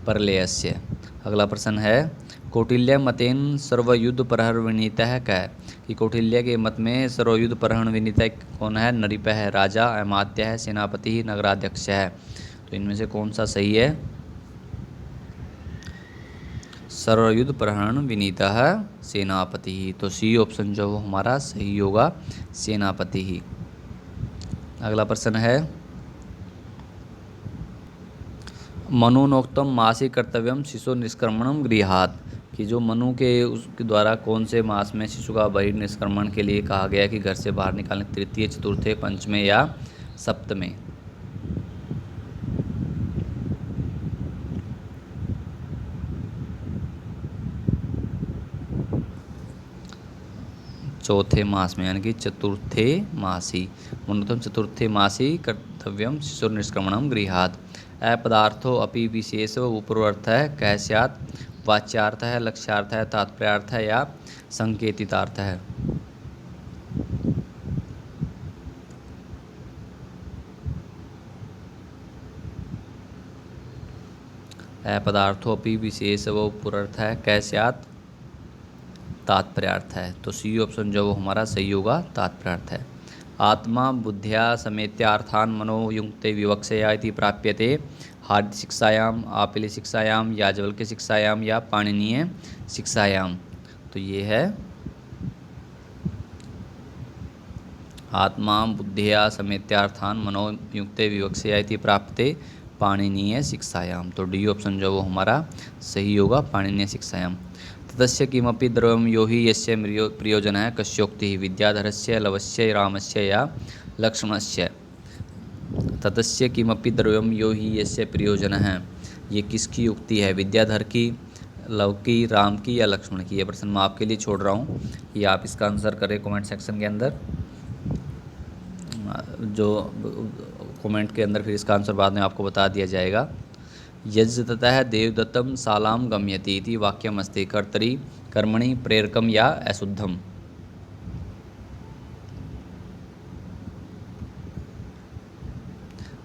[SPEAKER 1] प्रलयस्य। अगला प्रश्न है, कौटिल्य मतेन सर्वयुद्ध प्रहर विनीतः कः? कि कौटिल्य के मत में सर्वयुद्ध प्रहर विनीता कौन है? नृपः है, राजा, अमात्य है, सेनापति, नगराध्यक्ष है। तो इनमें से कौन सा सही है? सर्वयुद्ध प्रहरण विनीतः सेनापति ही। तो सी ऑप्शन जो वो हमारा सही होगा, सेनापति ही। अगला प्रश्न है, मनुनोक्तम मासिक कर्तव्यम शिशु निष्क्रमणम गृहात्। कि जो मनु के उसके द्वारा कौन से मास में शिशु का बहिर्निष्क्रमण के लिए कहा गया कि घर से बाहर निकालें? तृतीय, चतुर्थे, पंचमे या सप्तमे। चौथे मास में यानी कि चतुर्थे मासी। मनुतम चतुर्थे मासी कर्तव्यम शिशु निष्क्रमणम गृहात्। अपदार्थो अपि विशेष उपरोर्थ है, कह स्यात्? वाच्यार्थ है, लक्ष्यार्थ है, तात्पर्यार्थ है या संकेतितार्थ है। अपदार्थो अपि विशेष व उपरोर्थ है, कह स्यात्? तात्पर्यार्थ है। तो सी ऑप्शन जो वो हमारा सही होगा, तात्पर्यार्थ है। आत्मा बुद्ध्या समेत्यार्थान मनोयुक्ते विवक्षया इति प्राप्यते? हार्द शिक्षायाम, आपिल शिक्षायाम, याज्ञवल्क्य शिक्षायाम या पाणिनीय शिक्षायाम। तो ये है आत्मा बुद्धिया समेत्यार्थान मनोयुक्ते विवक्षया इति प्राप्यते पाणिनीय शिक्षायाम। तो डी ऑप्शन जो वो हमारा सही होगा, पाणिनीय शिक्षायाम। ततस्य किमपि द्रव्यं यो हि यस्य प्रयोजनः कस्योक्तिः? विद्याधरस्य, लवस्य, रामस्य या लक्ष्मणस्य। ततस्य किमपि द्रव्यं यो हि यस्य प्रयोजनः, ये किसकी उक्ति है? विद्याधर की, लव की, राम की या लक्ष्मण की। ये प्रश्न मैं आपके लिए छोड़ रहा हूँ, ये आप इसका आंसर करें कमेंट सेक्शन के अंदर। जो कमेंट के अंदर फिर इसका आंसर बाद में आपको बता दिया जाएगा। यजततः देवदत्तम शालाम गम्यति इति वाक्यमस्ति। कर्तरि, कर्मणि, प्रेरकम या अशुद्धम।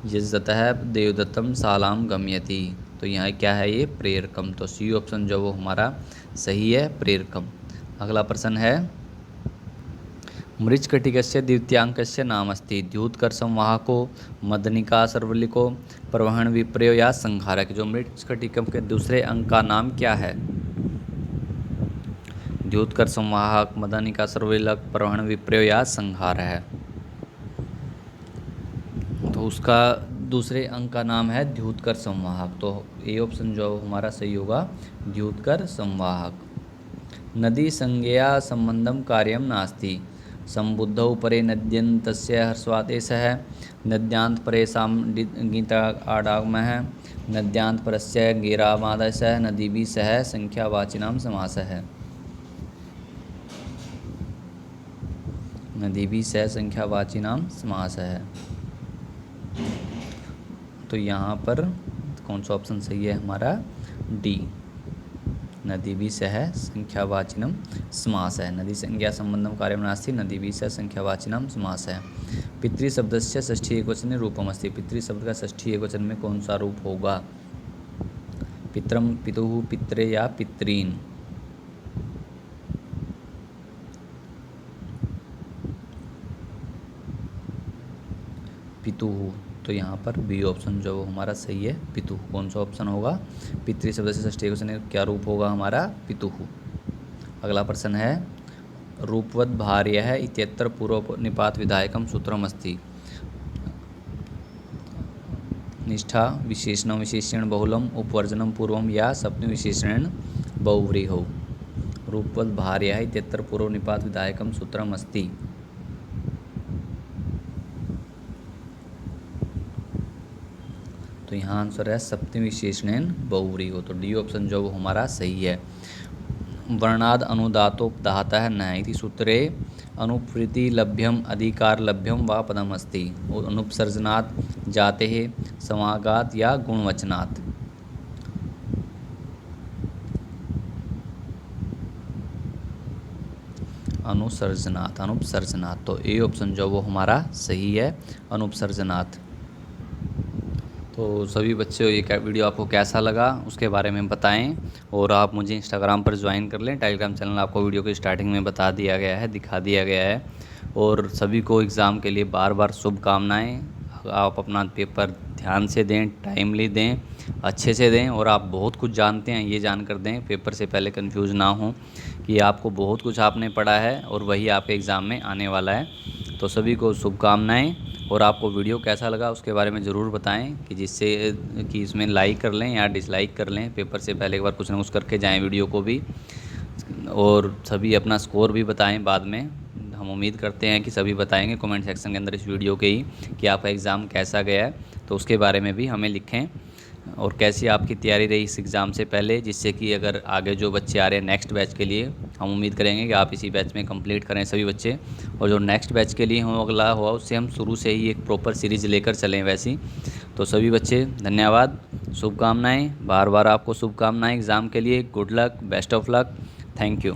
[SPEAKER 1] यजततः देवदत्तम शालाम गम्यति। तो यहाँ क्या है? ये प्रेरकम। तो सी ऑप्शन जो वो हमारा सही है, प्रेरकम। अगला प्रश्न है, मृच्छकटिकस्य द्वितीयांकस्य नामस्ति? द्यूतकर संवाहको, मदनिका सर्वलिको, प्रवहन विप्रयो या संहारक। जो मृच्छकटिकम के दूसरे अंक का नाम क्या है? द्योतकर संवाहक, मदानिका सर्वलक, प्रवहन विप्रय या संहार है। तो उसका दूसरे अंक का नाम है द्योतकर संवाहक। तो ए ऑप्शन जो हमारा सही होगा द्योतकर संवाहक। नदी संज्ञया संबंधम कार्यम नास्ति, संबुद्धौ परे नद्यन्तस्य ह्रस्वादेशः, नद्यांत परे गीता आडागमः, नद्यांत परस्य गेरामादेशः, नदीभिः सह संख्यावाचिनां समासः। नदीभिः सह संख्यावाचिनां समासः। तो यहाँ पर कौन सा ऑप्शन सही है हमारा डी, नदीभिः सह संख्यावाचिनम समास है। नदी संज्ञा संबंधम कार्यम नास्ति, नदीभिः सह संख्यावाचिनम समास है। पितृ शब्दस्य षष्ठी एकवचने रूपम अस्ति, पितृ शब्द का षष्ठी एकवचन में कौन सा रूप होगा? पितरम, पितुः, पित्रे या पितॄन्। पितुः, तो यहाँ पर बी ऑप्शन जो हमारा सही है पितुः। कौन सा ऑप्शन होगा? पितृ शब्द से षष्ठी एकवचन क्या रूप होगा हमारा? पितुः। अगला प्रश्न है रूपवद भार्यः इत्यत्र पूर्व निपात विधायकम सूत्रम अस्ति, निष्ठा विशेषणम विशेषण बहुलम उपवर्जनम पूर्वम या सप्तमी विशेषण बहुव्रीहौ। रूपवद भार्यः इत्यत्र पूर्व निपात विधायकम सूत्रम अस्ति, तो यहाँ आंसर है सप्तमी विशेषणेन बहुव्रीहौ। तो डी ऑप्शन जो हमारा सही है। वर्णाद अनुदातोपदाहतः न इति सूत्रे अनुप्रीति लभ्यम अधिकार लभ्यम व पदम अस्ति, अनुपसर्जनात्, जातेः, समागात या गुणवचनात्। अनुसर्जनात्, अनुपसर्जनात्। तो ए ऑप्शन जो वो हमारा सही है अनुपसर्जनात्। तो सभी बच्चों ये वीडियो आपको कैसा लगा उसके बारे में बताएं, और आप मुझे इंस्टाग्राम पर ज्वाइन कर लें। टेलीग्राम चैनल आपको वीडियो के स्टार्टिंग में बता दिया गया है, दिखा दिया गया है। और सभी को एग्ज़ाम के लिए बार बार शुभकामनाएं। आप अपना पेपर ध्यान से दें, टाइमली दें, अच्छे से दें, और आप बहुत कुछ जानते हैं ये जानकर दें, पेपर से पहले कंफ्यूज ना हो कि आपको बहुत कुछ आपने पढ़ा है और वही आपके एग्ज़ाम में आने वाला है। तो सभी को शुभकामनाएं। और आपको वीडियो कैसा लगा उसके बारे में ज़रूर बताएं कि जिससे कि इसमें लाइक कर लें या डिसलाइक कर लें। पेपर से पहले एक बार कुछ ना कुछ करके जाएं वीडियो को भी, और सभी अपना स्कोर भी बताएं बाद में। हम उम्मीद करते हैं कि सभी बताएंगे कमेंट सेक्शन के अंदर इस वीडियो के ही कि आपका एग्ज़ाम कैसा गया है, तो उसके बारे में भी हमें लिखें, और कैसी आपकी तैयारी रही इस एग्ज़ाम से पहले, जिससे कि अगर आगे जो बच्चे आ रहे हैं नेक्स्ट बैच के लिए, हम उम्मीद करेंगे कि आप इसी बैच में कंप्लीट करें सभी बच्चे। और जो नेक्स्ट बैच के लिए हम अगला हुआ उससे हम शुरू से ही एक प्रॉपर सीरीज़ लेकर चलें वैसी। तो सभी बच्चे धन्यवाद, शुभकामनाएँ, बार बार आपको शुभकामनाएँ एग्ज़ाम के लिए। Good luck, best of luck, thank you.